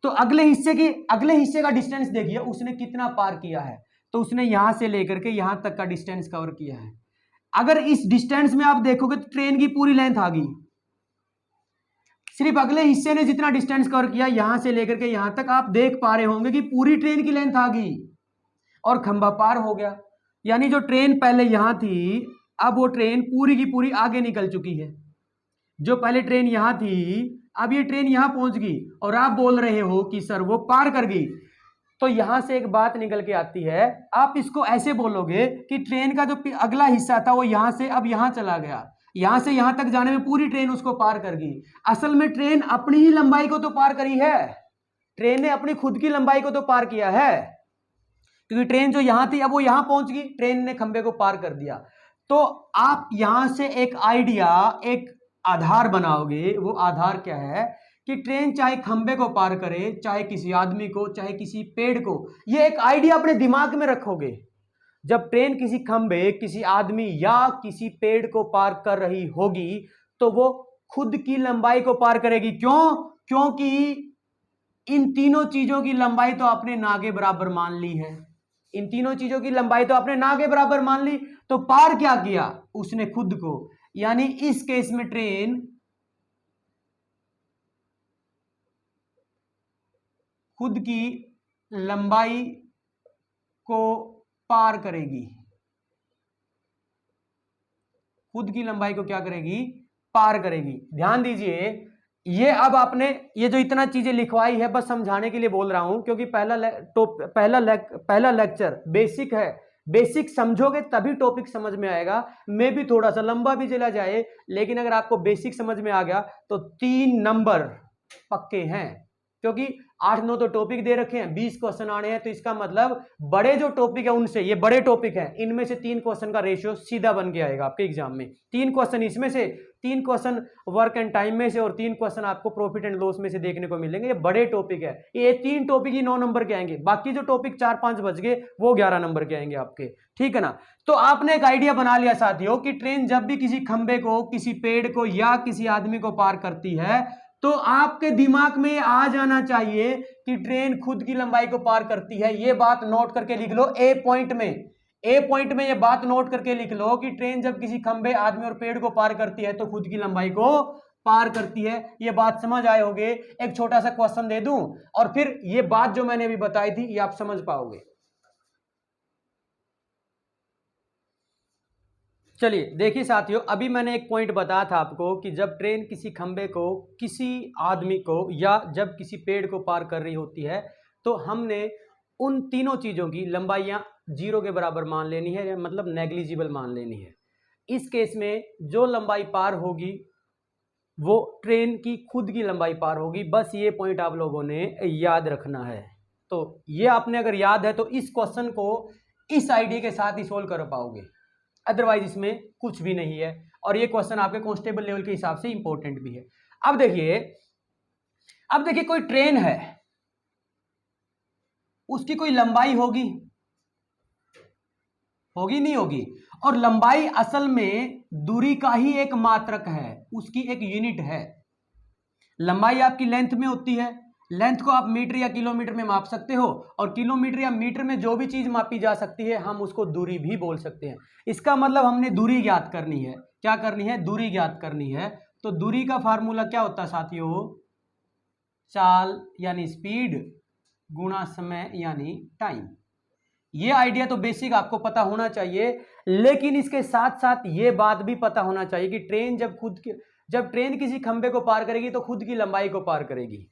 तो अगले हिस्से का डिस्टेंस देखिए उसने कितना पार किया है, तो उसने यहां से लेकर के यहां तक का डिस्टेंस कवर किया है। अगर इस डिस्टेंस में आप देखोगे तो ट्रेन की पूरी लेंथ आ गई, सिर्फ अगले हिस्से ने जितना डिस्टेंस कवर किया यहां से लेकर के यहां तक, आप देख पा रहे होंगे कि पूरी ट्रेन की लेंथ आ गई और खंभा पार हो गया। यानी जो ट्रेन पहले यहां थी, अब वो ट्रेन पूरी की पूरी आगे निकल चुकी है। जो पहले ट्रेन यहां थी, अब ये ट्रेन यहां पहुंच गई और आप बोल रहे हो कि सर वो पार कर गई। तो यहां से एक बात निकल के आती है, आप इसको ऐसे बोलोगे कि ट्रेन का जो अगला हिस्सा था वो यहां से अब यहां चला गया, यहां से यहां तक जाने में पूरी ट्रेन उसको पार कर गई। असल में ट्रेन अपनी ही लंबाई को तो पार करी है, ट्रेन ने अपनी खुद की लंबाई को तो पार किया है, क्योंकि ट्रेन जो यहां थी अब वो यहां पहुंच गई, ट्रेन ने खंबे को पार कर दिया। तो आप यहां से एक आइडिया, एक आधार बनाओगे। वो आधार क्या है कि ट्रेन चाहे खंबे को पार करे, चाहे किसी आदमी को, चाहे किसी पेड़ को, ये एक आइडिया अपने दिमाग में रखोगे। जब ट्रेन किसी खंबे, किसी आदमी या किसी पेड़ को पार कर रही होगी तो वो खुद की लंबाई को पार करेगी। क्यों? क्योंकि इन तीनों चीजों की लंबाई तो आपने ना के बराबर मान ली है, इन तीनों चीजों की लंबाई तो आपने ना के बराबर मान ली। तो पार क्या किया उसने? खुद को। यानी इस केस में ट्रेन खुद की लंबाई को पार करेगी, खुद की लंबाई को क्या करेगी? पार करेगी। ध्यान दीजिए, ये अब आपने ये जो इतना चीजें लिखवाई है बस समझाने के लिए बोल रहा हूं, क्योंकि पहला लेक्चर बेसिक है। बेसिक समझोगे तभी टॉपिक समझ में आएगा। मैं भी थोड़ा सा लंबा भी चला जाए, लेकिन अगर आपको बेसिक समझ में आ गया तो 3 नंबर पक्के हैं, क्योंकि 8-9 तो टॉपिक दे रखे हैं, 20 क्वेश्चन आने हैं। तो इसका मतलब बड़े जो टॉपिक है उनसे, ये बड़े टॉपिक हैं, इनमें से 3 क्वेश्चन का रेशियो सीधा बन के आएगा आपके एग्जाम में। 3 क्वेश्चन इसमें से, 3 क्वेश्चन वर्क एंड टाइम में से, और 3 क्वेश्चन आपको प्रॉफिट एंड लॉस में से देखने को मिलेंगे। ये बड़े टॉपिक है, ये 3 टॉपिक ही 9 नंबर के आएंगे, बाकी जो टॉपिक 4-5 बच गए वो 11 नंबर के आएंगे आपके। ठीक है ना? तो आपने एक आइडिया बना लिया साथियों कि ट्रेन जब भी किसी खंबे को, किसी पेड़ को या किसी आदमी को पार करती है तो आपके दिमाग में आ जाना चाहिए कि ट्रेन खुद की लंबाई को पार करती है। ये बात नोट करके लिख लो ए पॉइंट में। ए पॉइंट में ये बात नोट करके लिख लो कि ट्रेन जब किसी खंबे, आदमी और पेड़ को पार करती है तो खुद की लंबाई को पार करती है। ये बात समझ आए होगे। एक छोटा सा क्वेश्चन दे दूं और फिर ये बात जो मैंने अभी बताई थी ये आप समझ पाओगे। चलिए देखिए साथियों, अभी मैंने एक पॉइंट बताया था आपको कि जब ट्रेन किसी खंबे को, किसी आदमी को या जब किसी पेड़ को पार कर रही होती है तो हमने उन तीनों चीज़ों की लंबाइयाँ 0 के बराबर मान लेनी है, मतलब नेग्लिजिबल मान लेनी है। इस केस में जो लंबाई पार होगी वो ट्रेन की खुद की लंबाई पार होगी। बस ये पॉइंट आप लोगों ने याद रखना है। तो ये आपने अगर याद है तो इस क्वेश्चन को इस आइडिया के साथ ही सोल्व कर पाओगे, अदरवाइज इसमें कुछ भी नहीं है। और ये क्वेश्चन आपके कांस्टेबल लेवल के हिसाब से इंपॉर्टेंट भी है। अब देखिए कोई ट्रेन है, उसकी कोई लंबाई होगी, होगी नहीं होगी? और लंबाई असल में दूरी का ही एक मात्रक है, उसकी एक यूनिट है। लंबाई आपकी लेंथ में होती है, लेंथ को आप मीटर या किलोमीटर में माप सकते हो, और किलोमीटर या मीटर में जो भी चीज मापी जा सकती है हम उसको दूरी भी बोल सकते हैं। इसका मतलब हमने दूरी ज्ञात करनी है। क्या करनी है? दूरी ज्ञात करनी है। तो दूरी का फार्मूला क्या होता है साथियों? चाल यानी स्पीड गुणा समय यानी टाइम। ये आइडिया तो बेसिक आपको पता होना चाहिए, लेकिन इसके साथ साथ ये बात भी पता होना चाहिए कि ट्रेन जब ट्रेन किसी खंबे को पार करेगी तो खुद की लंबाई को पार करेगी।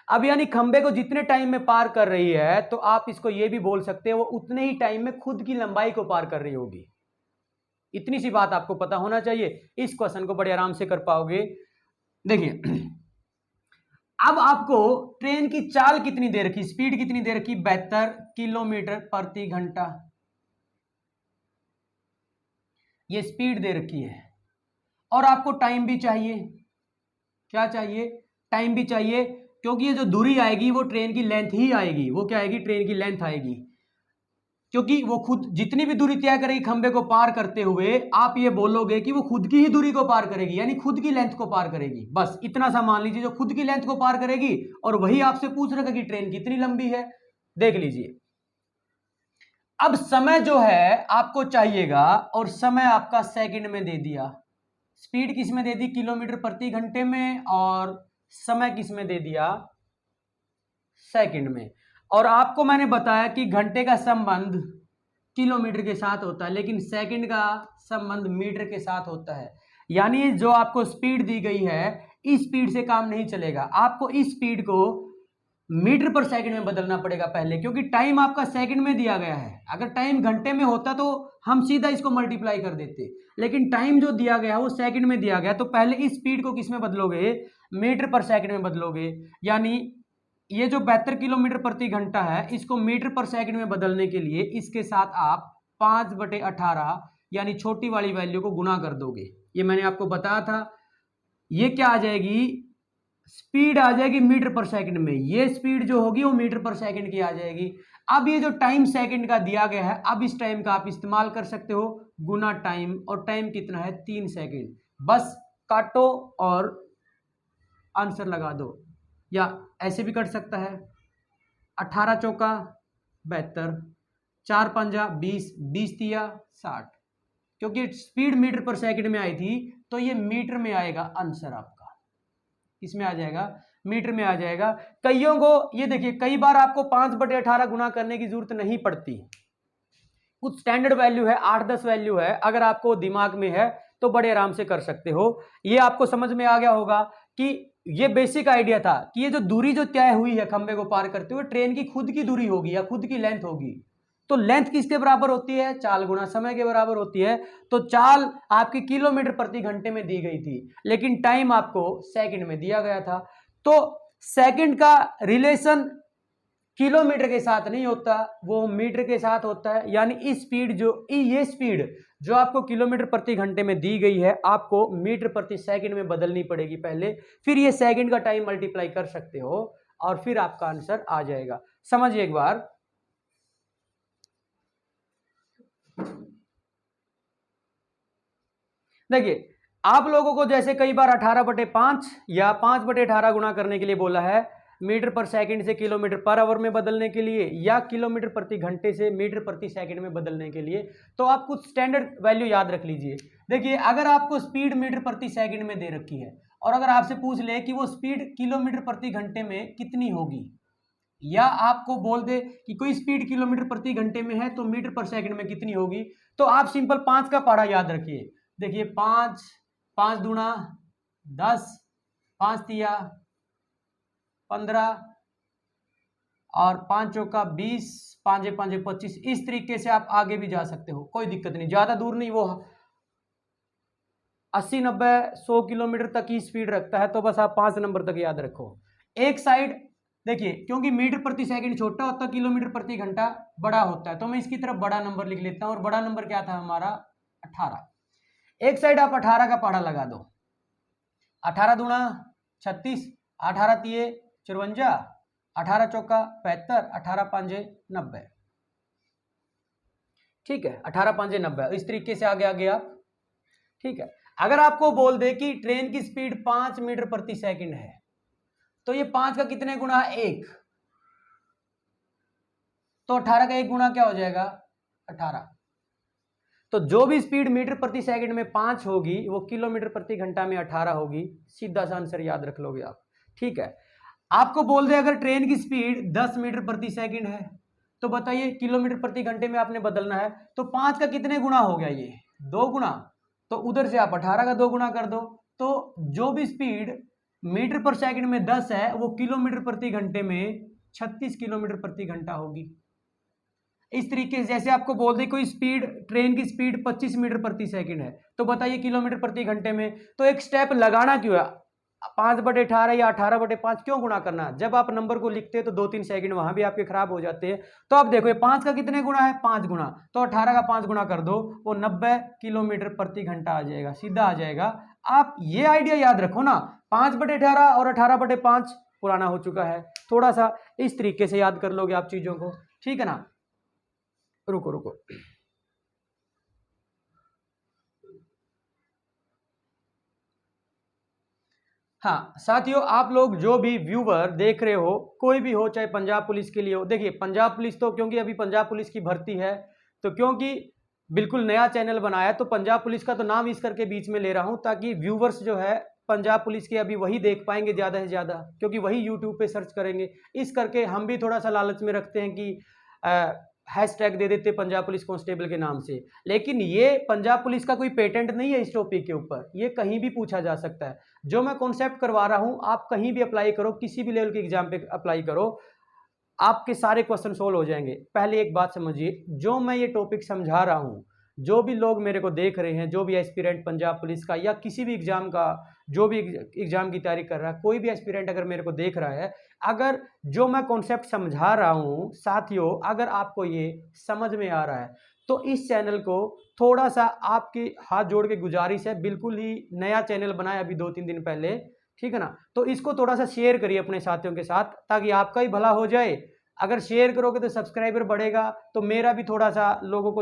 अब यानी खंबे को जितने टाइम में पार कर रही है तो आप इसको ये भी बोल सकते हो वो उतने ही टाइम में खुद की लंबाई को पार कर रही होगी। इतनी सी बात आपको पता होना चाहिए, इस क्वेश्चन को बड़े आराम से कर पाओगे। देखिए अब आपको ट्रेन की चाल कितनी दे रखी, स्पीड कितनी दे रखी? 72 किलोमीटर प्रति घंटा, ये स्पीड दे रखी है। और आपको टाइम भी चाहिए। क्या चाहिए? टाइम भी चाहिए, क्योंकि ये जो दूरी आएगी वो ट्रेन की लेंथ ही आएगी। वो क्या आएगी? ट्रेन की लेंथ आएगी, क्योंकि वो खुद जितनी भी दूरी तय करेगी खंबे को पार करते हुए, आप ये बोलोगे कि वो खुद की ही दूरी को पार करेगी, यानी खुद की लेंथ को पार करेगी। बस इतना सा मान लीजिए, जो खुद की लेंथ को पार करेगी। और वही आपसे पूछ रहा कि ट्रेन कितनी लंबी है। देख लीजिए, अब समय जो है आपको चाहिएगा, और समय आपका सेकंड में दे दिया, स्पीड किस में दे दी? किलोमीटर प्रति घंटे में, और समय किस में दे दिया, सेकंड में। और आपको मैंने बताया कि घंटे का संबंध किलोमीटर के साथ होता है, लेकिन सेकंड का संबंध मीटर के साथ होता है। यानी जो आपको स्पीड दी गई है, इस स्पीड से काम नहीं चलेगा, आपको इस स्पीड को मीटर पर सेकंड में बदलना पड़ेगा पहले, क्योंकि टाइम आपका सेकंड में दिया गया है। अगर टाइम घंटे में होता तो हम सीधा इसको मल्टीप्लाई कर देते, लेकिन टाइम जो दिया गया वो सेकंड में दिया गया, तो पहले इस स्पीड को किस में बदलोगे, मीटर पर सेकंड में बदलोगे। यानी ये जो 72 किलोमीटर प्रति घंटा है, इसको मीटर पर सेकंड में बदलने के लिए इसके साथ आप 5/18 यानी छोटी वाली वैल्यू को गुना कर दोगे। ये मैंने आपको बताया था। ये क्या आ जाएगी, स्पीड आ जाएगी मीटर पर सेकंड में, ये स्पीड जो होगी वो मीटर पर सेकंड की आ जाएगी। अब ये जो टाइम सेकंड का दिया गया है, अब इस टाइम का आप इस्तेमाल कर सकते हो गुना टाइम, और टाइम कितना है 3 सेकंड। बस काटो और आंसर लगा दो, या ऐसे भी कट सकता है, 18 चौका 72, 4 पंजा 20, 20 तिया 60। क्योंकि स्पीड मीटर पर सेकंड में आई थी तो ये मीटर में आएगा आंसर आपका, इसमें आ जाएगा, मीटर में आ जाएगा। कईयों को ये देखिए, कई बार आपको 5/18 गुना करने की जरूरत नहीं पड़ती। कुछ स्टैंडर्ड वैल्यू है, 8-10 वैल्यू है, अगर आपको दिमाग में है तो बड़े आराम से कर सकते हो। ये आपको समझ में आ गया होगा कि ये बेसिक आइडिया था कि ये जो दूरी जो तय हुई है खंबे को पार करते हुए, ट्रेन की खुद की दूरी होगी या खुद की लेंथ होगी। तो लेंथ किसके बराबर होती है, चाल गुना समय के बराबर होती है। तो चाल आपकी किलोमीटर प्रति घंटे में दी गई थी, लेकिन टाइम आपको सेकंड में दिया गया था। तो सेकंड का रिलेशन किलोमीटर के साथ नहीं होता, वो मीटर के साथ होता है। यानी इस स्पीड ये स्पीड जो आपको किलोमीटर प्रति घंटे में दी गई है, आपको मीटर प्रति सेकंड में बदलनी पड़ेगी पहले, फिर ये सेकंड का टाइम मल्टीप्लाई कर सकते हो और फिर आपका आंसर आ जाएगा। समझिए एक बार, देखिए आप लोगों को जैसे कई बार 18/5 या 5/18 गुना करने के लिए बोला है, मीटर पर सेकंड से किलोमीटर पर आवर में बदलने के लिए, या किलोमीटर प्रति घंटे से मीटर प्रति सेकंड में बदलने के लिए, तो आप कुछ स्टैंडर्ड वैल्यू याद रख लीजिए। देखिए अगर आपको स्पीड मीटर प्रति सेकंड में दे रखी है और अगर आपसे पूछ ले कि वो स्पीड किलोमीटर प्रति घंटे में कितनी होगी, या आपको बोल दे कि कोई स्पीड किलोमीटर प्रति घंटे में है तो मीटर पर सेकंड में कितनी होगी, तो आप सिंपल 5 का पहाड़ा याद रखिए। देखिए 5, 5 दूना 10, 5 तिया 15 और 5 चौका 20, 5 5 25। इस तरीके से आप आगे भी जा सकते हो, कोई दिक्कत नहीं, ज्यादा दूर नहीं, वो 80 90 100 किलोमीटर तक की स्पीड रखता है, तो बस आप 5 नंबर तक याद रखो। एक साइड देखिए, क्योंकि मीटर प्रति सेकंड छोटा होता है, किलोमीटर प्रति घंटा बड़ा होता है, तो मैं इसकी तरफ बड़ा नंबर लिख लेता हूं, और बड़ा नंबर क्या था हमारा 18। एक साइड आप 18 का पहाड़ा लगा दो, 18 दूना 36, 18 तिये 54, 18 चौका 75, 18 पांजे 90। ठीक है, 18 पांजे 90, इस तरीके से आगे आगे आप। ठीक है, अगर आपको बोल दे कि ट्रेन की स्पीड 5 मीटर प्रति सेकंड है, तो ये 5 का कितने गुना है, 1, तो 18 का 1 गुना क्या हो जाएगा 18। तो जो भी स्पीड मीटर प्रति सेकंड में 5 होगी, वो किलोमीटर प्रति घंटा में 18 होगी। सीधा सा आंसर याद रख लोगे आप। ठीक है, आपको बोल दे अगर ट्रेन की स्पीड 10 मीटर प्रति सेकंड है, तो बताइए किलोमीटर प्रति घंटे में आपने बदलना है, तो 5 का कितने गुना हो गया, ये 2 गुना, तो उधर से आप 18 का 2 गुना कर दो। तो जो भी स्पीड मीटर पर सेकंड में 10 है, वो किलोमीटर प्रति घंटे में 36 किलोमीटर प्रति घंटा होगी। इस तरीके से जैसे आपको बोल दे कोई स्पीड, ट्रेन की स्पीड 25 मीटर प्रति सेकंड है, तो बताइए किलोमीटर प्रति घंटे में, तो एक स्टेप लगाना क्यों है, 5/18 या 18/5 क्यों गुणा करना। जब आप नंबर को लिखते हैं तो 2-3 सेकंड वहां भी आपके खराब हो जाते हैं। तो आप देखो 5 का कितने गुना है, 5 गुना, तो 18 का 5 गुना कर दो, वो 90 किलोमीटर प्रति घंटा आ जाएगा, सीधा आ जाएगा। आप ये आइडिया याद रखो ना, 5/18 और 18/5 पुराना हो चुका है, थोड़ा सा इस तरीके से याद कर लोगे आप चीजों को। ठीक है ना, रुको रुको, हाँ साथियों, आप लोग जो भी व्यूवर देख रहे हो, कोई भी हो, चाहे पंजाब पुलिस के लिए हो, देखिए पंजाब पुलिस तो क्योंकि अभी पंजाब पुलिस की भर्ती है, तो क्योंकि बिल्कुल नया चैनल बनाया है, तो पंजाब पुलिस का तो नाम इस करके बीच में ले रहा हूं ताकि व्यूवर्स जो है पंजाब पुलिस के अभी वही देख पाएंगे ज़्यादा से ज़्यादा, क्योंकि वही यूट्यूब पे सर्च करेंगे। इस करके हम भी थोड़ा सा लालच में रखते हैं कि हैशटैग दे देते पंजाब पुलिस कांस्टेबल के नाम से, लेकिन ये पंजाब पुलिस का कोई पेटेंट नहीं है इस टॉपिक के ऊपर, ये कहीं भी पूछा जा सकता है। जो मैं कॉन्सेप्ट करवा रहा हूँ आप कहीं भी अप्लाई करो, किसी भी लेवल के एग्जाम पे अप्लाई करो, आपके सारे क्वेश्चन सोल्व हो जाएंगे। पहले एक बात समझिए, जो मैं ये टॉपिक समझा रहा हूँ, जो भी लोग मेरे को देख रहे हैं, जो भी एस्पिरेंट पंजाब पुलिस का या किसी भी एग्जाम का, जो भी एग्जाम की तैयारी कर रहा है, कोई भी एस्पिरेंट अगर मेरे को देख रहा है, अगर जो मैं कॉन्सेप्ट समझा रहा हूँ साथियों, अगर आपको ये समझ में आ रहा है तो इस चैनल को थोड़ा सा आपके हाथ जोड़ के गुजारिश है, बिल्कुल ही नया चैनल बनाया अभी 2-3 दिन पहले, ठीक है ना, तो इसको थोड़ा सा शेयर करिए अपने साथियों के साथ ताकि आपका ही भला हो जाए। अगर शेयर करोगे तो सब्सक्राइबर बढ़ेगा, तो मेरा भी थोड़ा सा लोगों को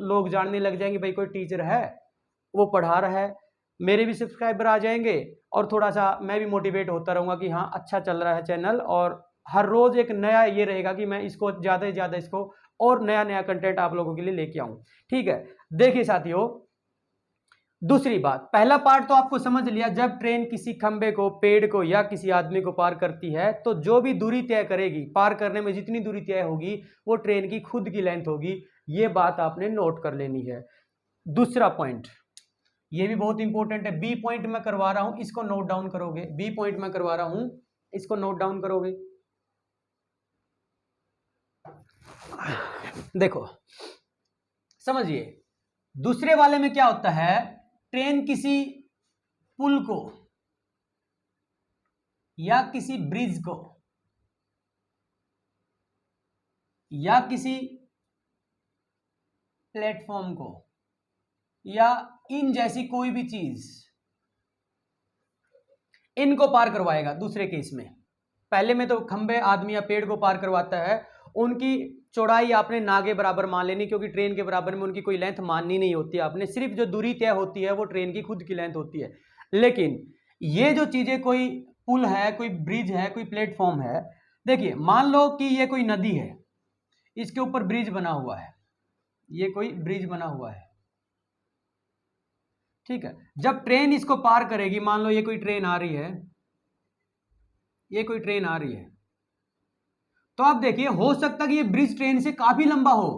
लोग जानने लग जाएंगे, भाई कोई टीचर है वो पढ़ा रहा है, मेरे भी सब्सक्राइबर आ जाएंगे और थोड़ा सा मैं भी मोटिवेट होता रहूँगा कि हाँ अच्छा चल रहा है चैनल, और हर रोज़ एक नया ये रहेगा कि मैं इसको ज़्यादा से ज़्यादा इसको और नया नया कंटेंट आप लोगों के लिए लेके आऊँ। ठीक है, देखिए साथियों, दूसरी बात, पहला पार्ट तो आपको समझ लिया, जब ट्रेन किसी खंबे को, पेड़ को या किसी आदमी को पार करती है तो जो भी दूरी तय करेगी, पार करने में जितनी दूरी तय होगी वो ट्रेन की खुद की लेंथ होगी, ये बात आपने नोट कर लेनी है। दूसरा पॉइंट, ये भी बहुत इंपॉर्टेंट है, बी पॉइंट मैं करवा रहा हूं, इसको नोट डाउन करोगे, बी पॉइंट मैं करवा रहा हूं, इसको नोट डाउन करोगे। देखो समझिए, दूसरे वाले में क्या होता है, ट्रेन किसी पुल को या किसी ब्रिज को या किसी प्लेटफॉर्म को या इन जैसी कोई भी चीज, इनको पार करवाएगा। दूसरे केस में, पहले में तो खंबे, आदमी या पेड़ को पार करवाता है, उनकी चौड़ाई आपने ना के बराबर मान लेनी, क्योंकि ट्रेन के बराबर में उनकी कोई लेंथ माननी नहीं होती आपने, सिर्फ जो दूरी तय होती है वो ट्रेन की खुद की लेंथ होती है। लेकिन ये जो चीजें, कोई पुल है, कोई ब्रिज है, कोई प्लेटफॉर्म है, देखिए मान लो कि ये कोई नदी है, इसके ऊपर ब्रिज बना हुआ है, ये कोई ब्रिज बना हुआ है, ठीक है, जब ट्रेन इसको पार करेगी, मान लो ये कोई ट्रेन आ रही है, ये कोई ट्रेन आ रही है, तो आप देखिए हो सकता है कि ये ब्रिज ट्रेन से काफी लंबा हो।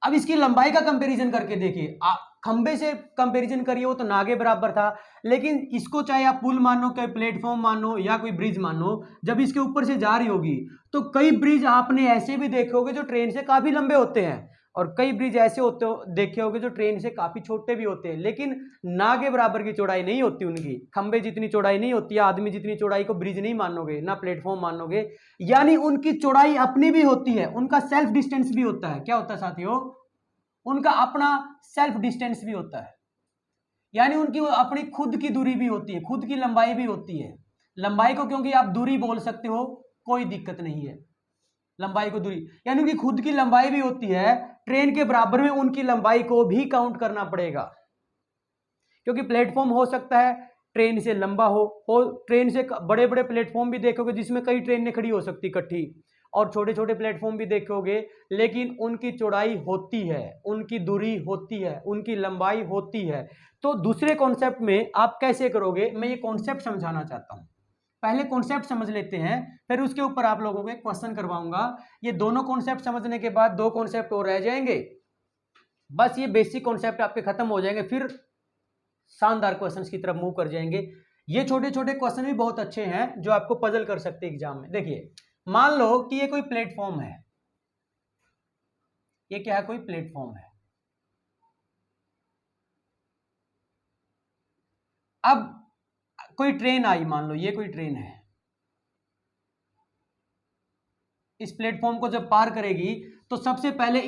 अब इसकी लंबाई का कंपैरिजन करके देखिए, खंबे से कंपैरिजन करिए, वो तो नागे बराबर था, लेकिन इसको चाहे आप पुल मानो, चाहे प्लेटफॉर्म मानो या कोई ब्रिज मानो, जब इसके ऊपर से जा रही होगी तो कई ब्रिज आपने ऐसे भी देखे होंगे जो ट्रेन से काफी लंबे होते हैं, और कई ब्रिज ऐसे होते देखे होंगे जो ट्रेन से काफी छोटे भी होते हैं, लेकिन नागे बराबर की चौड़ाई नहीं होती उनकी, खंबे जितनी चौड़ाई नहीं होती है, आदमी जितनी चौड़ाई को ब्रिज नहीं मानोगे, ना प्लेटफॉर्म मानोगे, यानी उनकी चौड़ाई अपनी भी होती है, उनका सेल्फ डिस्टेंस भी होता है। क्या होता है साथियों, उनका अपना सेल्फ डिस्टेंस भी होता है, यानी उनकी अपनी खुद की दूरी भी होती है, खुद की लंबाई भी होती है। लंबाई को क्योंकि आप दूरी बोल सकते हो, कोई दिक्कत नहीं है, लंबाई को दूरी, यानी उनकी खुद की लंबाई भी होती है, ट्रेन के बराबर में उनकी लंबाई को भी काउंट करना पड़ेगा, क्योंकि प्लेटफॉर्म हो सकता है ट्रेन से लंबा हो, ट्रेन से बड़े बड़े प्लेटफॉर्म भी देखोगे जिसमें कई ट्रेनें खड़ी हो सकती इकट्ठी, और छोटे छोटे प्लेटफॉर्म भी देखोगे, लेकिन उनकी चौड़ाई होती है, उनकी दूरी होती है, उनकी लंबाई होती है। तो दूसरे कॉन्सेप्ट में आप कैसे करोगे, मैं ये कॉन्सेप्ट समझाना चाहता हूं, पहले कॉन्सेप्ट समझ लेते हैं, फिर उसके ऊपर आप लोगों को एक क्वेश्चन करवाऊंगा। ये दोनों कॉन्सेप्ट समझने के बाद 2 कॉन्सेप्ट और रह जाएंगे, बस ये बेसिक कॉन्सेप्ट आपके खत्म हो जाएंगे, फिर शानदार क्वेश्चंस की तरफ मूव कर जाएंगे। ये छोटे छोटे क्वेश्चन भी बहुत अच्छे हैं जो आपको पजल कर सकते हैं एग्जाम में। देखिए मान लो कि ये कोई प्लेटफॉर्म है, ये क्या है, कोई प्लेटफॉर्म है, अब कोई ट्रेन आई, मान लो ये कोई ट्रेन है, इस प्लेटफॉर्म को जब पार करेगी तो सबसे पहले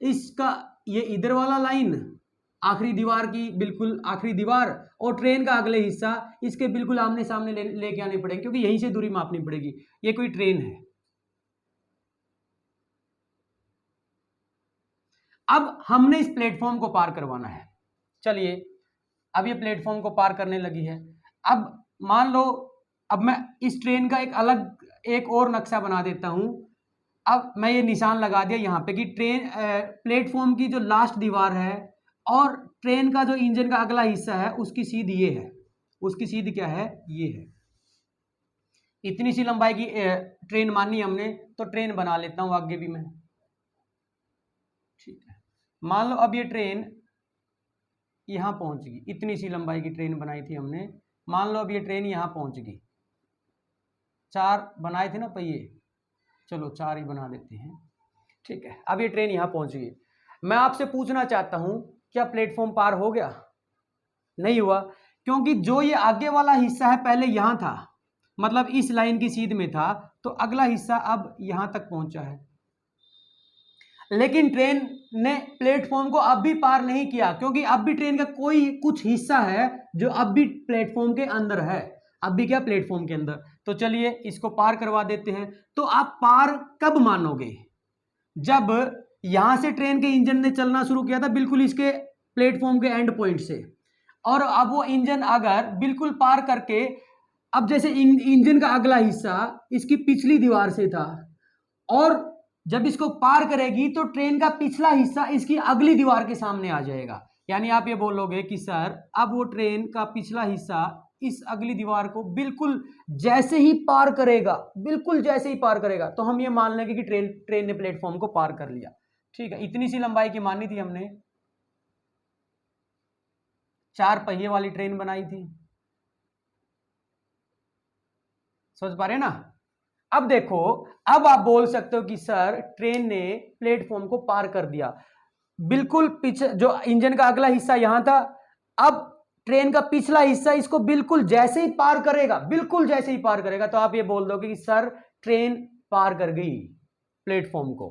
इसका ये इधर वाला लाइन, आखिरी दीवार की बिल्कुल आखिरी दीवार, और ट्रेन का अगले हिस्सा इसके बिल्कुल आमने सामने लेके आने पड़ेंगे, क्योंकि यहीं से दूरी मापनी पड़ेगी। ये कोई ट्रेन है, अब हमने इस प्लेटफॉर्म को पार करवाना है, चलिए अब ये प्लेटफॉर्म को पार करने लगी है। अब मान लो, अब मैं इस ट्रेन का एक और नक्शा बना देता हूं, अब मैं ये निशान लगा दिया यहाँ पे कि ट्रेन प्लेटफॉर्म की जो लास्ट दीवार है और ट्रेन का जो इंजन का अगला हिस्सा है उसकी सीध ये है, उसकी सीध क्या है, ये है। इतनी सी लंबाई की ट्रेन मानी हमने, तो ट्रेन बना लेता हूं आगे भी मैं, ठीक है। मान लो अब ये ट्रेन यहां पहुंच गई, इतनी सी लंबाई की ट्रेन बनाई थी हमने, मान लो अब ये ट्रेन यहां पहुंच गई, 4 बनाए थे ना पहिए, चलो 4 ही बना देते हैं, ठीक है। अब ये ट्रेन यहां पहुंच गई, मैं आपसे पूछना चाहता हूं क्या प्लेटफॉर्म पार हो गया? नहीं हुआ, क्योंकि जो ये आगे वाला हिस्सा है पहले यहां था, मतलब इस लाइन की सीध में था, तो अगला हिस्सा अब यहां तक पहुंचा है, लेकिन ट्रेन ने प्लेटफॉर्म को अब भी पार नहीं किया, क्योंकि अब भी ट्रेन का कोई कुछ हिस्सा है जो अब भी प्लेटफॉर्म के अंदर है, अब भी क्या, प्लेटफॉर्म के अंदर। तो चलिए इसको पार करवा देते हैं। तो आप पार कब मानोगे? जब यहां से ट्रेन के इंजन ने चलना शुरू किया था, बिल्कुल इसके प्लेटफॉर्म के एंड पॉइंट से, और अब वो इंजन अगर बिल्कुल पार करके, अब जैसे इंजन का अगला हिस्सा इसकी पिछली दीवार से था, और जब इसको पार करेगी तो ट्रेन का पिछला हिस्सा इसकी अगली दीवार के सामने आ जाएगा। यानी आप ये बोलोगे कि सर अब वो ट्रेन का पिछला हिस्सा इस अगली दीवार को बिल्कुल जैसे ही पार करेगा, बिल्कुल जैसे ही पार करेगा, तो हम ये मान लेंगे कि ट्रेन ने प्लेटफॉर्म को पार कर लिया, ठीक है। इतनी सी लंबाई की मानी थी हमने, 4 पहिए वाली ट्रेन बनाई थी, समझ पा रहे ना? अब देखो, अब आप बोल सकते हो कि सर ट्रेन ने प्लेटफॉर्म को पार कर दिया, बिल्कुल पीछे जो इंजन का अगला हिस्सा यहां था, अब ट्रेन का पिछला हिस्सा इसको बिल्कुल जैसे ही पार करेगा, बिल्कुल जैसे ही पार करेगा, तो आप ये बोल दोगे कि सर ट्रेन पार कर गई प्लेटफॉर्म को।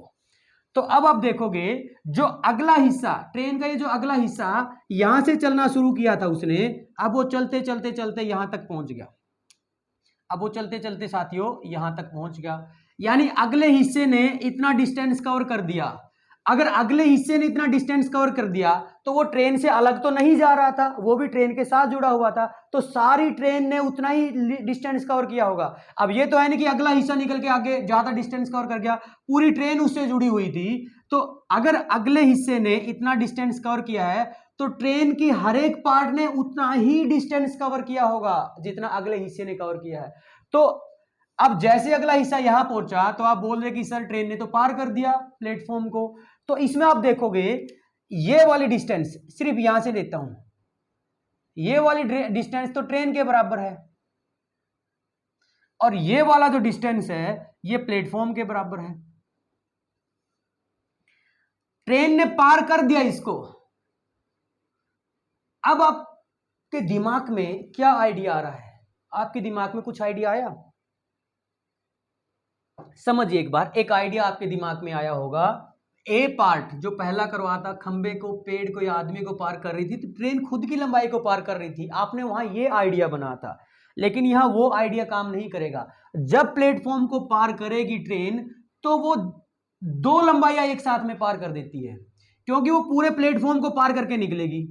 तो अब आप देखोगे जो अगला हिस्सा ट्रेन का, ये जो अगला हिस्सा यहां से चलना शुरू किया था उसने, अब वो चलते चलते चलते यहां तक पहुंच गया, अब वो चलते चलते साथियों यहां तक पहुंच गया, यानी अगले हिस्से ने इतना डिस्टेंस कवर कर दिया। अगर अगले हिस्से ने इतना डिस्टेंस कवर कर दिया तो वो ट्रेन से अलग तो नहीं जा रहा था, वो भी ट्रेन के साथ जुड़ा हुआ था, तो सारी ट्रेन ने उतना ही डिस्टेंस कवर किया होगा। अब ये तो है नहीं कि अगला हिस्सा निकल के आगे ज्यादा डिस्टेंस कवर कर गया, पूरी ट्रेन उससे जुड़ी हुई थी, तो अगर अगले हिस्से ने इतना डिस्टेंस कवर किया है तो ट्रेन की हर एक पार्ट ने उतना ही डिस्टेंस कवर किया होगा जितना अगले हिस्से ने कवर किया है। तो अब जैसे अगला हिस्सा यहां पहुंचा तो आप बोल रहे कि सर ट्रेन ने तो पार कर दिया प्लेटफॉर्म को। तो इसमें आप देखोगे ये वाली डिस्टेंस सिर्फ यहां से लेता हूं, ये वाली डिस्टेंस तो ट्रेन के बराबर है, और ये वाला जो डिस्टेंस है ये प्लेटफॉर्म के बराबर है। ट्रेन ने पार कर दिया इसको। अब आपके दिमाग में क्या आइडिया आ रहा है? आपके दिमाग में कुछ आइडिया आया? समझिए एक बार, एक आइडिया आपके दिमाग में आया होगा। ए पार्ट जो पहला करवाता, खंबे को, पेड़ को या आदमी को पार कर रही थी, तो ट्रेन खुद की लंबाई को पार कर रही थी, आपने वहां ये आइडिया बना था। लेकिन यहां वो आइडिया काम नहीं करेगा। जब प्लेटफॉर्म को पार करेगी ट्रेन तो वो 2 लंबाइयां एक साथ में पार कर देती है, क्योंकि वो पूरे प्लेटफॉर्म को पार करके निकलेगी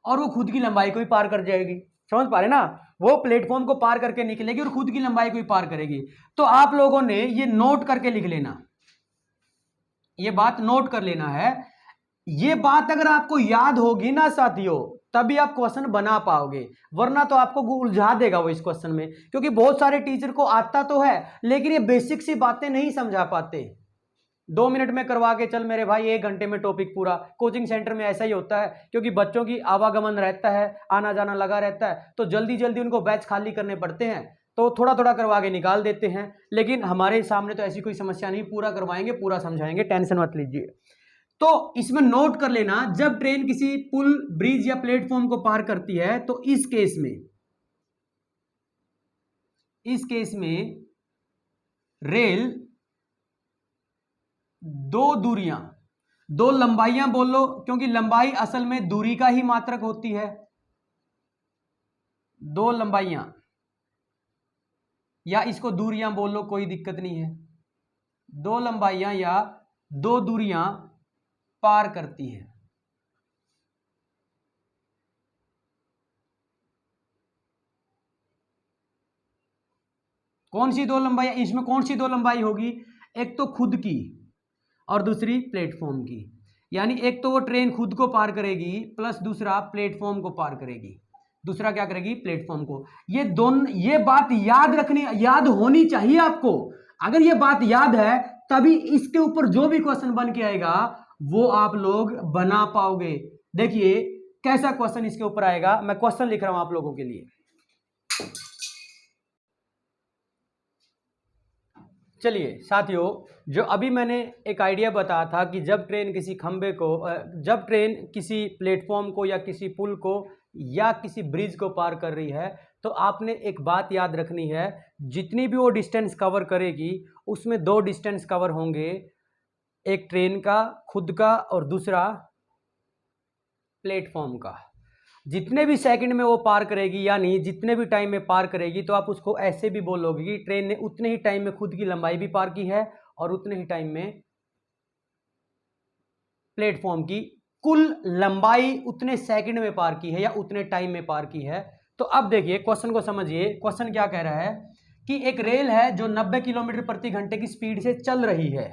और वो खुद की लंबाई को ही पार कर जाएगी। समझ पा रहे ना? वो प्लेटफॉर्म को पार करके निकलेगी और खुद की लंबाई को ही पार करेगी। तो आप लोगों ने ये नोट करके लिख लेना, ये बात नोट कर लेना है। ये बात अगर आपको याद होगी ना साथियों, तभी आप क्वेश्चन बना पाओगे, वरना तो आपको उलझा देगा वो इस क्वेश्चन में। क्योंकि बहुत सारे टीचर को आता तो है लेकिन ये बेसिक सी बातें नहीं समझा पाते। 2 मिनट में करवा के चल मेरे भाई, 1 घंटे में टॉपिक पूरा। कोचिंग सेंटर में ऐसा ही होता है, क्योंकि बच्चों की आवागमन रहता है, आना जाना लगा रहता है, तो जल्दी जल्दी उनको बैच खाली करने पड़ते हैं, तो थोड़ा थोड़ा करवा के निकाल देते हैं। लेकिन हमारे सामने तो ऐसी कोई समस्या नहीं, पूरा करवाएंगे, पूरा समझाएंगे, टेंशन मत लीजिए। तो इसमें नोट कर लेना, जब ट्रेन किसी पुल, ब्रिज या प्लेटफॉर्म को पार करती है तो इस केस में रेल 2 लंबाइयां बोलो, क्योंकि लंबाई असल में दूरी का ही मात्रक होती है। 2 लंबाइयां, या इसको दूरियां बोलो, कोई दिक्कत नहीं है। 2 लंबाइयां या 2 दूरियां पार करती है। कौन सी 2 लंबाइयां? इसमें कौन सी 2 लंबाई होगी? एक तो खुद की और दूसरी प्लेटफॉर्म की। यानी एक तो वो ट्रेन खुद को पार करेगी प्लस दूसरा प्लेटफॉर्म को पार करेगी। दूसरा क्या करेगी, प्लेटफॉर्म को। ये दोनों, ये बात याद होनी चाहिए आपको। अगर ये बात याद है तभी इसके ऊपर जो भी क्वेश्चन बन के आएगा वो आप लोग बना पाओगे। देखिए कैसा क्वेश्चन इसके ऊपर आएगा, मैं क्वेश्चन लिख रहा हूं आप लोगों के लिए। चलिए साथियों, जो अभी मैंने एक आइडिया बताया था कि जब ट्रेन किसी खंबे को, जब ट्रेन किसी प्लेटफॉर्म को या किसी पुल को या किसी ब्रिज को पार कर रही है, तो आपने एक बात याद रखनी है, जितनी भी वो डिस्टेंस कवर करेगी उसमें दो डिस्टेंस कवर होंगे, एक ट्रेन का खुद का और दूसरा प्लेटफॉर्म का। जितने भी सेकंड में वो पार करेगी, यानी जितने भी टाइम में पार करेगी, तो आप उसको ऐसे भी बोलोगे कि ट्रेन ने उतने ही टाइम में खुद की लंबाई भी पार की है और उतने ही टाइम में प्लेटफॉर्म की कुल लंबाई उतने सेकंड में पार की है या उतने टाइम में पार की है। तो अब देखिए क्वेश्चन को समझिए, क्वेश्चन क्या कह रहा है कि एक रेल है जो 90 किलोमीटर प्रति घंटे की स्पीड से चल रही है।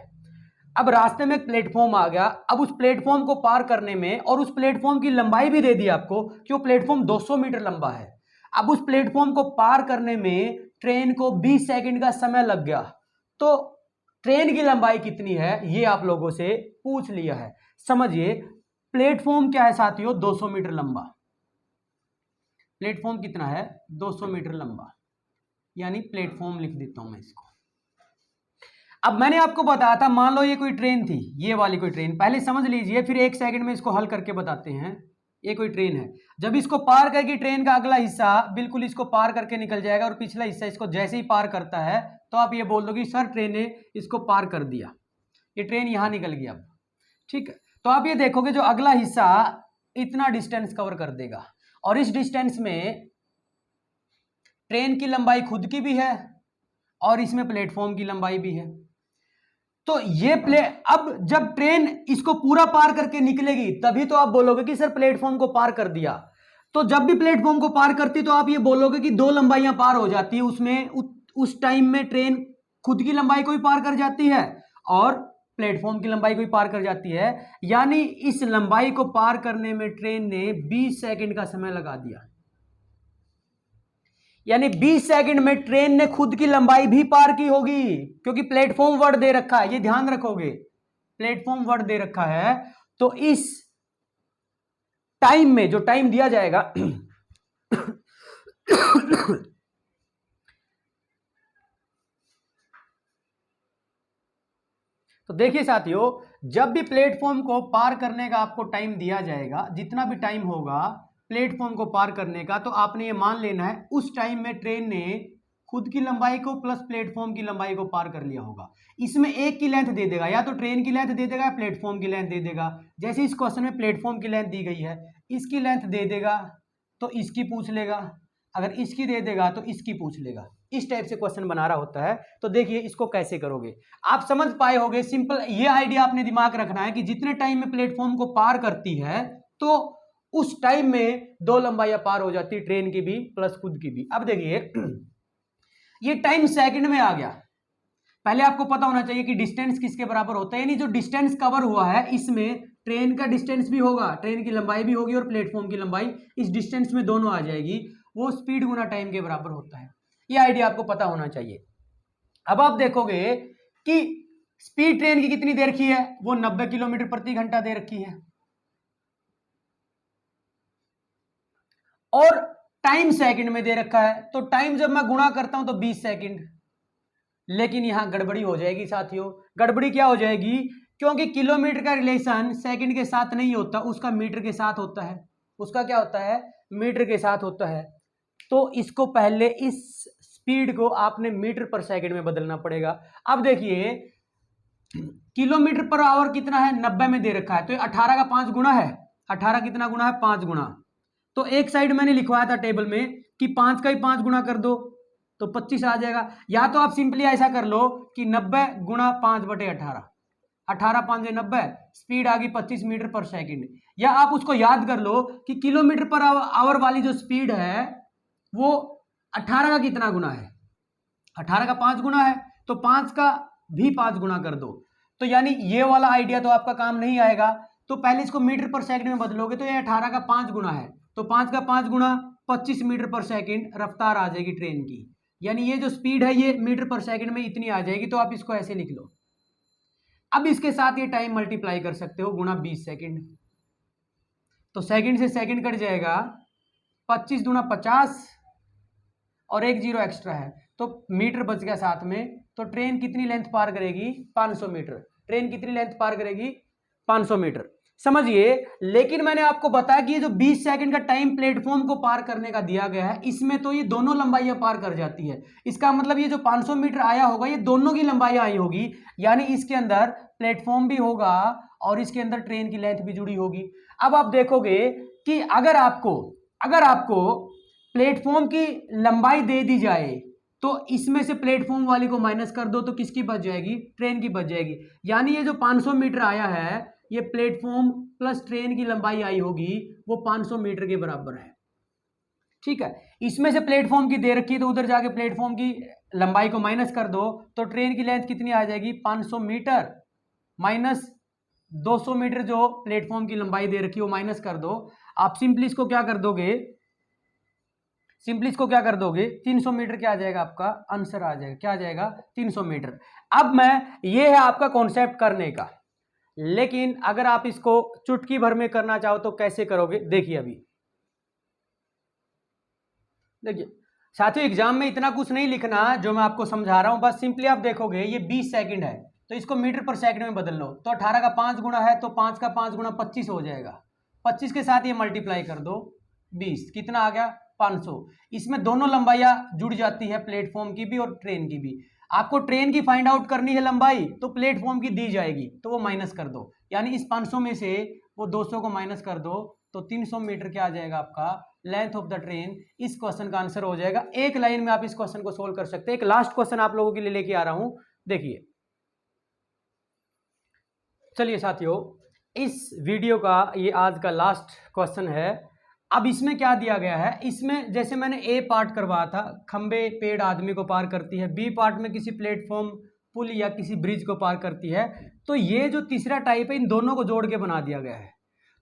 अब रास्ते में एक प्लेटफॉर्म आ गया, अब उस प्लेटफॉर्म को पार करने में, और उस प्लेटफॉर्म की लंबाई भी दे दी आपको कि वो प्लेटफॉर्म 200 मीटर लंबा है। अब उस प्लेटफॉर्म को पार करने में ट्रेन को 20 सेकंड का समय लग गया। तो ट्रेन की लंबाई कितनी है ये आप लोगों से पूछ लिया है। समझिए प्लेटफॉर्म क्या है साथियों, 200 मीटर लंबा। प्लेटफॉर्म कितना है, 200 मीटर लंबा, यानी प्लेटफॉर्म लिख देता हूं मैं इसको। अब मैंने आपको बताया था, मान लो ये कोई ट्रेन थी, ये वाली कोई ट्रेन, पहले समझ लीजिए फिर एक सेकंड में इसको हल करके बताते हैं। ये कोई ट्रेन है, जब इसको पार करके ट्रेन का अगला हिस्सा बिल्कुल इसको पार करके निकल जाएगा और पिछला हिस्सा इसको जैसे ही पार करता है तो आप ये बोल दो कि सर ट्रेन ने इसको पार कर दिया, ये ट्रेन यहां निकल गई। अब ठीक है, तो आप ये देखोगे जो अगला हिस्सा इतना डिस्टेंस कवर कर देगा, और इस डिस्टेंस में ट्रेन की लंबाई खुद की भी है और इसमें प्लेटफॉर्म की लंबाई भी है। तो ये अब जब ट्रेन इसको पूरा पार करके निकलेगी तभी तो आप बोलोगे कि सर प्लेटफॉर्म को पार कर दिया। तो जब भी प्लेटफॉर्म को पार करती तो आप ये बोलोगे कि दो लंबाइयां पार हो जाती है, उसमें उस टाइम में ट्रेन खुद की लंबाई को भी पार कर जाती है और प्लेटफॉर्म की लंबाई को भी पार कर जाती है, यानी इस लंबाई को पार करने में ट्रेन ने 20 सेकंड का समय लगा दिया। यानी 20 सेकंड में ट्रेन ने खुद की लंबाई भी पार की होगी, क्योंकि प्लेटफॉर्म वर्ड दे रखा है, ये ध्यान रखोगे, प्लेटफॉर्म वर्ड दे रखा है। तो इस टाइम में जो टाइम दिया जाएगा तो देखिए साथियों, जब भी प्लेटफॉर्म को पार करने का आपको टाइम दिया जाएगा, जितना भी टाइम होगा प्लेटफॉर्म को पार करने का, तो आपने ये मान लेना है उस टाइम में ट्रेन ने खुद की लंबाई को प्लस प्लेटफॉर्म की लंबाई को पार कर लिया होगा। इसमें एक की लेंथ दे देगा, या तो ट्रेन की लेंथ दे देगा या प्लेटफॉर्म की लेंथ दे देगा। जैसे इस क्वेश्चन में प्लेटफॉर्म की लेंथ दी गई है, इसकी लेंथ दे देगा तो इसकी पूछ लेगा, अगर इसकी दे देगा तो इसकी पूछ लेगा। इस टाइप से क्वेश्चन बना रहा होता है। तो देखिए इसको कैसे करोगे, आप समझ पाए होगे। सिंपल ये आइडिया आपने दिमाग रखना है कि जितने टाइम में प्लेटफॉर्म को पार करती है तो उस टाइम में दो लंबाइयां पार हो जाती, ट्रेन की भी प्लस खुद की भी। अब देखिए ये टाइम सेकंड में आ गया। पहले आपको पता होना चाहिए कि डिस्टेंस किसके बराबर होता है, यानी जो डिस्टेंस कवर हुआ है इसमें ट्रेन का डिस्टेंस भी होगा, ट्रेन की लंबाई भी होगी और प्लेटफॉर्म की लंबाई, इस डिस्टेंस में दोनों आ जाएगी, वो स्पीड गुना टाइम के बराबर होता है। ये आइडिया आपको पता होना चाहिए। अब आप देखोगे कि स्पीड ट्रेन की कितनी दे रखी है, वो 90 किलोमीटर प्रति घंटा दे रखी है, और टाइम सेकंड में दे रखा है। तो टाइम जब मैं गुणा करता हूं तो 20 सेकंड, लेकिन यहां गड़बड़ी हो जाएगी साथियों। गड़बड़ी क्या हो जाएगी, क्योंकि किलोमीटर का रिलेशन सेकंड के साथ नहीं होता, उसका मीटर के साथ होता है। उसका क्या होता है, मीटर के साथ होता है। तो इसको पहले इस स्पीड को आपने मीटर पर सेकंड में बदलना पड़ेगा। अब देखिए किलोमीटर पर आवर कितना है, 90 में दे रखा है, तो 18 का 5 गुना है। 18 कितना गुना है, 5 गुना। तो एक साइड मैंने लिखवाया था टेबल में कि 5 का ही 5 गुना कर दो तो 25 आ जाएगा। या तो आप सिंपली ऐसा कर लो कि 90 गुणा 5/18, 18 5 90, स्पीड आ गई 25 मीटर पर सेकंड। या आप उसको याद कर लो कि किलोमीटर पर आवर वाली जो स्पीड है वो 18 का कितना गुना है, 18 का 5 गुना है, तो 5 का भी 5 गुना कर दो। तो यानी ये वाला आइडिया तो आपका काम नहीं आएगा। तो पहले इसको मीटर पर सेकंड में बदलोगे तो ये 18 का 5 गुना है, तो 5 का 5 गुना 25 मीटर पर सेकंड रफ्तार आ जाएगी ट्रेन की, यानी ये जो स्पीड है ये मीटर पर सेकंड में इतनी आ जाएगी। तो आप इसको ऐसे लिख लो। अब इसके साथ ये टाइम मल्टीप्लाई कर सकते हो, गुणा 20 सेकंड। तो सेकंड से सेकंड कट जाएगा, 25 दूना 50 और एक जीरो एक्स्ट्रा है तो मीटर बच गया साथ में। तो ट्रेन कितनी लेंथ पार करेगी? 500 मीटर। ट्रेन कितनी लेंथ पार करेगी? 500 मीटर। समझिए, लेकिन मैंने आपको बताया कि ये जो 20 सेकंड का टाइम प्लेटफॉर्म को पार करने का दिया गया है, इसमें तो ये दोनों लंबाइयां पार कर जाती है। इसका मतलब ये जो 500 मीटर आया होगा ये दोनों की लंबाइयां आई होगी, यानी इसके अंदर प्लेटफॉर्म भी होगा और इसके अंदर ट्रेन की लेंथ भी जुड़ी होगी। अब आप देखोगे कि अगर आपको प्लेटफॉर्म की लंबाई दे दी जाए तो इसमें से प्लेटफॉर्म वाली को माइनस कर दो तो किसकी बच जाएगी? ट्रेन की बच जाएगी। यानी ये जो 500 मीटर आया है ये प्लेटफॉर्म प्लस ट्रेन की लंबाई आई होगी, वो 500 मीटर के बराबर है। ठीक है, इसमें से प्लेटफॉर्म की दे रखी है तो उधर जाके प्लेटफॉर्म की लंबाई को माइनस कर दो तो ट्रेन की लेंथ कितनी आ जाएगी? 500 मीटर माइनस 200 मीटर जो प्लेटफॉर्म की लंबाई दे रखी है वो माइनस कर दो। आप सिंपली इसको क्या कर दोगे? 300 मीटर क्या आ जाएगा? आपका आंसर आ जाएगा। क्या आ जाएगा? 300 मीटर। अब ये है आपका कॉन्सेप्ट करने का, लेकिन अगर आप इसको चुटकी भर में करना चाहो तो कैसे करोगे? देखिए साथियों, एग्जाम में इतना कुछ नहीं लिखना जो मैं आपको समझा रहा हूं, बस सिंपली आप देखोगे ये 20 सेकंड है तो इसको मीटर पर सेकंड में बदल लो। तो 18 का 5 गुना है तो 5 का 5 गुना 25 हो जाएगा। 25 के साथ ये मल्टीप्लाई कर दो 20, कितना आ गया? 500। इसमें दोनों लंबाइयां जुड़ जाती है, प्लेटफॉर्म की भी और ट्रेन की भी। आपको ट्रेन की फाइंड आउट करनी है लंबाई तो प्लेटफॉर्म की दी जाएगी तो वो माइनस कर दो, यानी इस 500 में से वो 200 को माइनस कर दो तो 300 मीटर क्या आ जाएगा? आपका लेंथ ऑफ द ट्रेन। इस क्वेश्चन का आंसर हो जाएगा। एक लाइन में आप इस क्वेश्चन को सोल्व कर सकते हैं। एक लास्ट क्वेश्चन आप लोगों के लिए लेके आ रहा हूं, देखिए। चलिए साथियों, इस वीडियो का ये आज का लास्ट क्वेश्चन है। अब इसमें क्या दिया गया है? इसमें जैसे मैंने ए पार्ट करवाया था, खंबे पेड़ आदमी को पार करती है, बी पार्ट में किसी प्लेटफॉर्म पुल या किसी ब्रिज को पार करती है, तो ये जो तीसरा टाइप है इन दोनों को जोड़ के बना दिया गया है।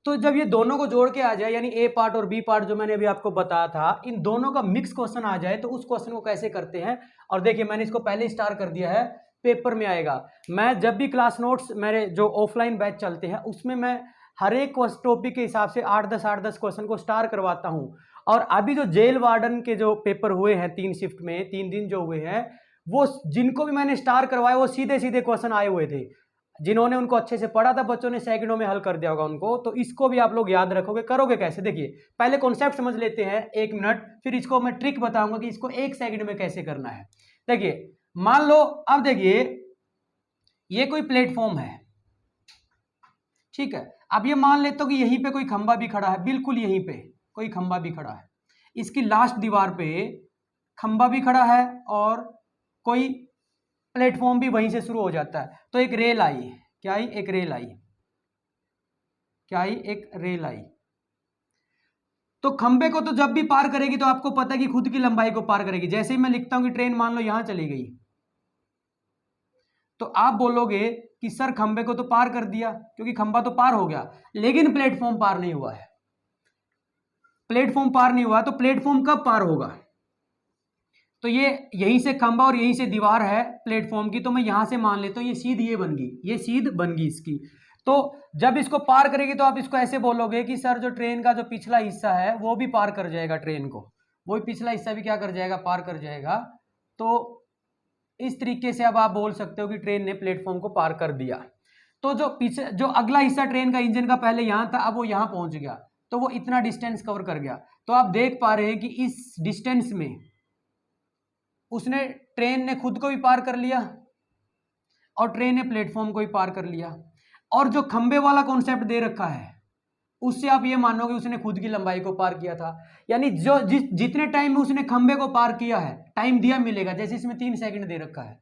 तो जब ये दोनों को जोड़ के आ जाए, यानी ए पार्ट और बी पार्ट जो मैंने अभी आपको बताया था, इन दोनों का मिक्स क्वेश्चन आ जाए तो उस क्वेश्चन को कैसे करते हैं। और देखिए मैंने इसको पहले स्टार कर दिया है, पेपर में आएगा। मैं जब भी क्लास नोट्स मेरे जो ऑफलाइन बैच चलते हैं उसमें मैं हर एक टॉपिक के हिसाब से 8-10 क्वेश्चन को स्टार करवाता हूं। और अभी जो जेल वार्डन के जो पेपर हुए हैं 3 शिफ्ट में 3 दिन जो हुए हैं, वो जिनको भी मैंने स्टार करवाया वो सीधे सीधे क्वेश्चन आए हुए थे। जिन्होंने उनको अच्छे से पढ़ा था बच्चों ने सेकंडों में हल कर दिया होगा उनको। तो इसको भी आप लोग याद रखोगे। करोगे कैसे? देखिए पहले कॉन्सेप्ट समझ लेते हैं 1 मिनट, फिर इसको मैं ट्रिक बताऊंगा कि इसको 1 सेकंड में कैसे करना है। देखिए मान लो, अब देखिए ये कोई प्लेटफॉर्म है, ठीक है। अब ये मान लेते हो कि यहीं पे कोई खंबा भी खड़ा है, बिल्कुल यहीं पे कोई खंबा भी खड़ा है, इसकी लास्ट दीवार पे खंबा भी खड़ा है और कोई प्लेटफॉर्म भी वहीं से शुरू हो जाता है। तो एक रेल आई, क्या आई? एक रेल आई, क्या आई? एक रेल आई। तो खंबे को तो जब भी पार करेगी तो आपको पता है कि खुद की लंबाई को पार करेगी। जैसे ही मैं लिखता हूं कि ट्रेन मान लो यहां चली गई तो आप बोलोगे कि सर खंबे को तो पार कर दिया, क्योंकि खंबा तो पार हो गया, लेकिन प्लेटफॉर्म पार नहीं हुआ है। प्लेटफॉर्म पार नहीं हुआ तो प्लेटफॉर्म कब पार होगा? तो ये यहीं से खंबा और यहीं से दीवार है प्लेटफॉर्म की, तो मैं यहां से मान लेता हूं ये सीध ये बन गई, ये सीध बन गई इसकी। तो जब इसको पार करेगी तो आप इसको ऐसे बोलोगे कि सर जो ट्रेन का जो पिछला हिस्सा है वो भी पार कर जाएगा, ट्रेन को वो पिछला हिस्सा भी क्या कर जाएगा? पार कर जाएगा। तो इस तरीके से अब आप बोल सकते हो कि ट्रेन ने प्लेटफॉर्म को पार कर दिया। तो जो पीछे जो अगला हिस्सा ट्रेन का इंजन का पहले यहां था, अब वो यहां पहुंच गया, तो वो इतना डिस्टेंस कवर कर गया। तो आप देख पा रहे हैं कि इस डिस्टेंस में उसने ट्रेन ने खुद को भी पार कर लिया और ट्रेन ने प्लेटफॉर्म को भी पार कर लिया। और जो खंबे वाला कॉन्सेप्ट दे रखा है उससे आप ये मानोगे उसने खुद की लंबाई को पार किया था, यानी जो जितने टाइम में उसने खंबे को पार किया है टाइम दिया मिलेगा। जैसे इसमें 3 सेकंड दे रखा है,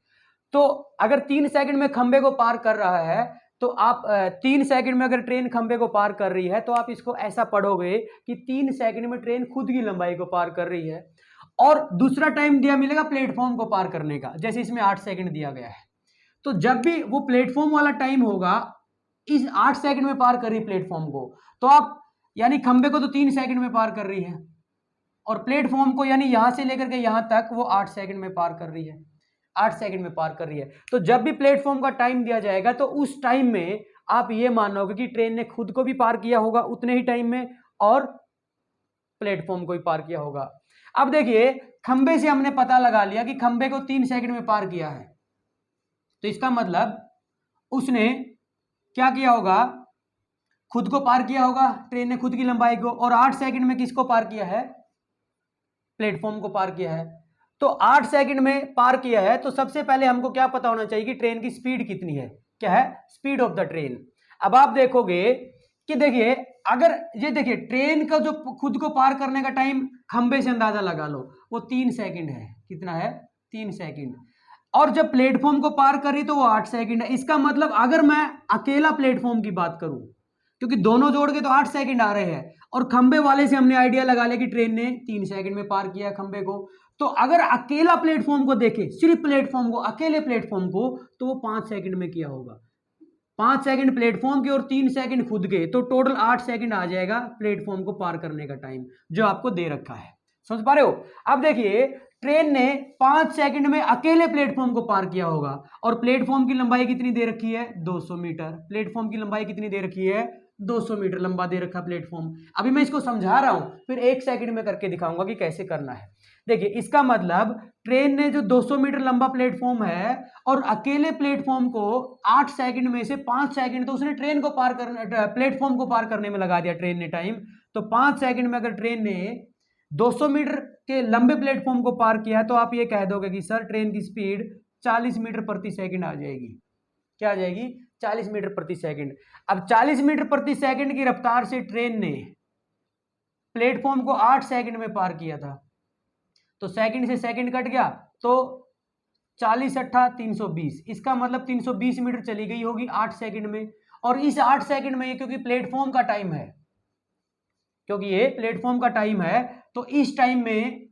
तो अगर 3 सेकंड में खंबे को पार कर रहा है तो आप 3 सेकंड में अगर ट्रेन खंबे को पार कर रही है तो आप इसको ऐसा पढ़ोगे कि 3 सेकंड में ट्रेन खुद की लंबाई को पार कर रही है। और दूसरा टाइम दिया मिलेगा प्लेटफॉर्म को पार करने का, जैसे इसमें 8 सेकंड दिया गया है। तो जब भी वो प्लेटफॉर्म वाला टाइम होगा, इस 8 सेकंड में पार कर रही प्लेटफॉर्म को, तो आप यानी खंबे को तो 3 सेकंड में पार कर रही है और प्लेटफॉर्म को यानी यहां से लेकर के यहां तक वो 8 सेकंड में पार कर रही है, 8 सेकंड में पार कर रही है। तो जब भी प्लेटफॉर्म का टाइम दिया जाएगा तो उस टाइम में आप ये मानोगे कि ट्रेन ने खुद को भी पार किया होगा उतने ही टाइम में और प्लेटफॉर्म को भी पार किया होगा। अब देखिए खंबे से हमने पता लगा लिया कि खंबे को 3 सेकंड में पार किया है, तो इसका मतलब उसने क्या किया होगा, खुद को पार किया होगा, ट्रेन ने खुद की लंबाई को, और 8 सेकंड में किसको पार किया है, प्लेटफॉर्म को पार किया है। तो 8 सेकंड में पार किया है, तो सबसे पहले हमको क्या पता होना चाहिए कि ट्रेन की स्पीड कितनी है, क्या है, स्पीड ऑफ द ट्रेन। अब आप देखोगे कि देखिए अगर ये देखिए ट्रेन का जो खुद को पार करने का टाइम खंबे से अंदाजा लगा लो, वो 3 सेकंड है, कितना है, 3 सेकंड, और जब प्लेटफॉर्म को पार करी तो वो 8 सेकंड है। इसका मतलब अगर मैं अकेला प्लेटफॉर्म की बात करूं, क्योंकि दोनों जोड़ के तो 8 सेकंड आ रहे हैं, और खंबे वाले से हमने आइडिया लगा लिया कि ट्रेन ने 3 सेकंड में पार किया खंबे को, तो अगर अकेला प्लेटफॉर्म को देखे, सिर्फ प्लेटफॉर्म को, अकेले प्लेटफॉर्म को, तो वो 5 सेकंड में किया होगा, 5 सेकंड प्लेटफॉर्म के और 3 सेकंड खुद के, तो टोटल 8 सेकंड आ जाएगा प्लेटफॉर्म को पार करने का टाइम जो आपको दे रखा है। समझ पा रहे हो? अब देखिए ट्रेन ने 5 सेकंड में अकेले प्लेटफॉर्म को पार किया होगा, और प्लेटफॉर्म की लंबाई कितनी दे रखी है, 200 मीटर। प्लेटफॉर्म की लंबाई कितनी दे रखी है, 200 मीटर लंबा दे रखा प्लेटफॉर्म। अभी मैं इसको समझा रहा हूं, फिर 1 सेकंड में करके दिखाऊंगा कि कैसे करना है। देखिए इसका मतलब ट्रेन ने जो 200 मीटर लंबा प्लेटफॉर्म है और अकेले प्लेटफॉर्म को 8 सेकंड में से 5 सेकंड तो उसने ट्रेन को पार करने, प्लेटफॉर्म को पार करने में लगा दिया ट्रेन ने टाइम। तो 5 सेकंड में अगर ट्रेन ने 200 मीटर के लंबे प्लेटफॉर्म को पार किया है, तो आप ये कह दोगे कि सर ट्रेन की स्पीड 40 मीटर प्रति सेकंड आ जाएगी। क्या आ जाएगी, 40 मीटर प्रति सेकंड। अब 40 मीटर प्रति सेकंड की रफ्तार से ट्रेन ने प्लेटफॉर्म को 8 सेकंड में पार किया था, तो सेकंड से सेकंड कट गया, तो 40 अट्ठा 320, इसका मतलब 320 मीटर चली गई होगी 8 सेकंड में। और इस 8 सेकंड में क्योंकि प्लेटफॉर्म का टाइम है, क्योंकि ये प्लेटफॉर्म का टाइम है, तो इस टाइम में,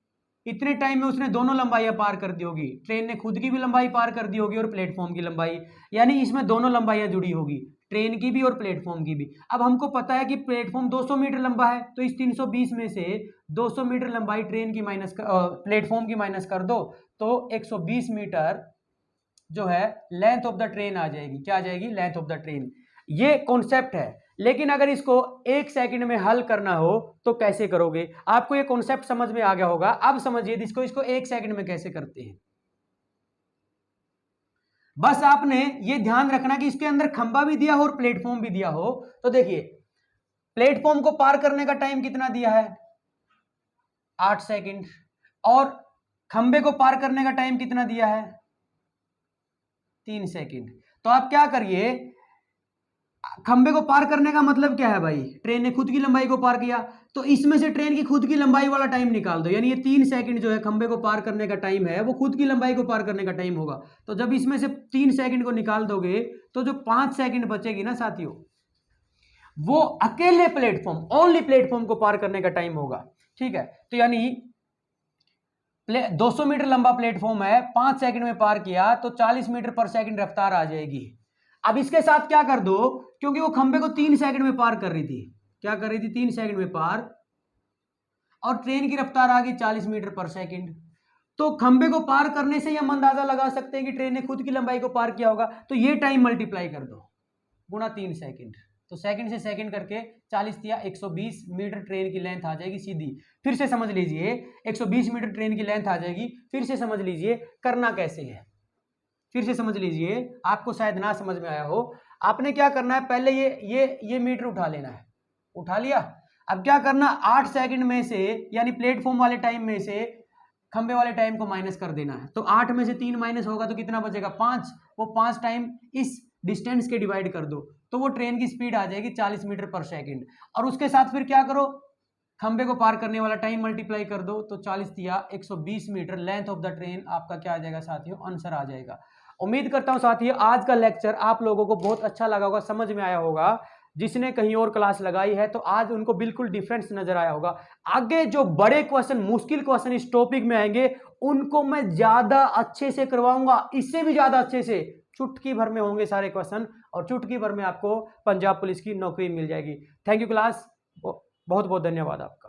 इतने टाइम में उसने दोनों लंबाइयां पार कर दी होगी। ट्रेन ने खुद की भी लंबाई पार कर दी होगी और प्लेटफॉर्म की लंबाई, यानी इसमें दोनों लंबाइयां जुड़ी होगी, ट्रेन की भी और प्लेटफॉर्म की भी। अब हमको पता है कि प्लेटफॉर्म 200 मीटर लंबा है, तो इस 320 में से 200 मीटर लंबाई ट्रेन की माइनस प्लेटफॉर्म की माइनस कर दो, तो 120 मीटर जो है लेंथ ऑफ द ट्रेन आ जाएगी। क्या आ जाएगी, लेंथ ऑफ द ट्रेन। ये कॉन्सेप्ट है, लेकिन अगर इसको 1 सेकंड में हल करना हो तो कैसे करोगे? आपको ये कॉन्सेप्ट समझ में आ गया होगा। अब समझिए इसको 1 सेकंड में कैसे करते हैं। बस आपने ये ध्यान रखना कि इसके अंदर खंबा भी दिया हो और प्लेटफॉर्म भी दिया हो। तो देखिए प्लेटफॉर्म को पार करने का टाइम कितना दिया है, 8 सेकंड, और खंबे को पार करने का टाइम कितना दिया है, 3 सेकंड। तो आप क्या करिए, खंबे को पार करने का मतलब क्या है भाई, ट्रेन ने खुद की लंबाई को पार किया, तो इसमें से ट्रेन की खुद की लंबाई वाला टाइम निकाल दो, यानी ये 3 सेकंड जो है खंबे को पार करने का टाइम है, वो खुद की लंबाई को पार करने का टाइम होगा। तो जब इसमें से 3 सेकंड को निकाल दोगे तो जो 5 सेकंड बचेगी ना साथियों, वो अकेले प्लेटफॉर्म, ओनली प्लेटफॉर्म को पार करने का टाइम होगा। ठीक है, तो यानी 200 मीटर लंबा प्लेटफॉर्म है, 5 सेकंड में पार किया तो 40 मीटर पर सेकंड रफ्तार आ जाएगी। अब इसके साथ क्या कर दो, क्योंकि वो खंबे को 3 सेकंड में पार कर रही थी, क्या कर रही थी, 3 सेकंड में पार, और ट्रेन की रफ्तार आ गई 40 मीटर पर सेकंड। तो खंबे को पार करने से हम अंदाजा लगा सकते हैं कि ट्रेन ने खुद की लंबाई को पार किया होगा। तो ये टाइम मल्टीप्लाई कर दो गुणा 3 सेकंड, तो सेकंड से सेकंड करके 40 दिया 120 मीटर ट्रेन की लेंथ आ जाएगी सीधी। फिर से समझ लीजिए 120 मीटर ट्रेन की लेंथ आ जाएगी। फिर से समझ लीजिए करना कैसे है, फिर से समझ लीजिए, आपको शायद ना समझ में आया हो। आपने क्या करना है, पहले ये मीटर उठा लेना है, उठा लिया। अब क्या करना, 8 सेकंड में से यानी प्लेटफॉर्म वाले टाइम में से खंबे वाले टाइम को माइनस कर देना है। तो 8 में से 3 माइनस होगा तो कितना बचेगा, 5। वो 5 टाइम इस डिस्टेंस के डिवाइड कर दो, तो वो ट्रेन की स्पीड आ जाएगी 40 मीटर पर सेकंड। और उसके साथ फिर क्या करो, खंबे को पार करने वाला टाइम मल्टीप्लाई कर दो, तो 40 दिया 120 metre length of the train आपका क्या आ जाएगा साथियों, आंसर आ जाएगा। उम्मीद करता हूं साथियों आज का लेक्चर आप लोगों को बहुत अच्छा लगा होगा, समझ में आया होगा। जिसने कहीं और क्लास लगाई है तो आज उनको बिल्कुल डिफरेंस नजर आया होगा। आगे जो बड़े क्वेश्चन, मुश्किल क्वेश्चन इस टॉपिक में आएंगे उनको मैं ज्यादा अच्छे से करवाऊंगा, इससे भी ज्यादा अच्छे से। चुटकी भर में होंगे सारे क्वेश्चन और चुटकी भर में आपको पंजाब पुलिस की नौकरी मिल जाएगी। थैंक यू क्लास, बहुत बहुत धन्यवाद आपका।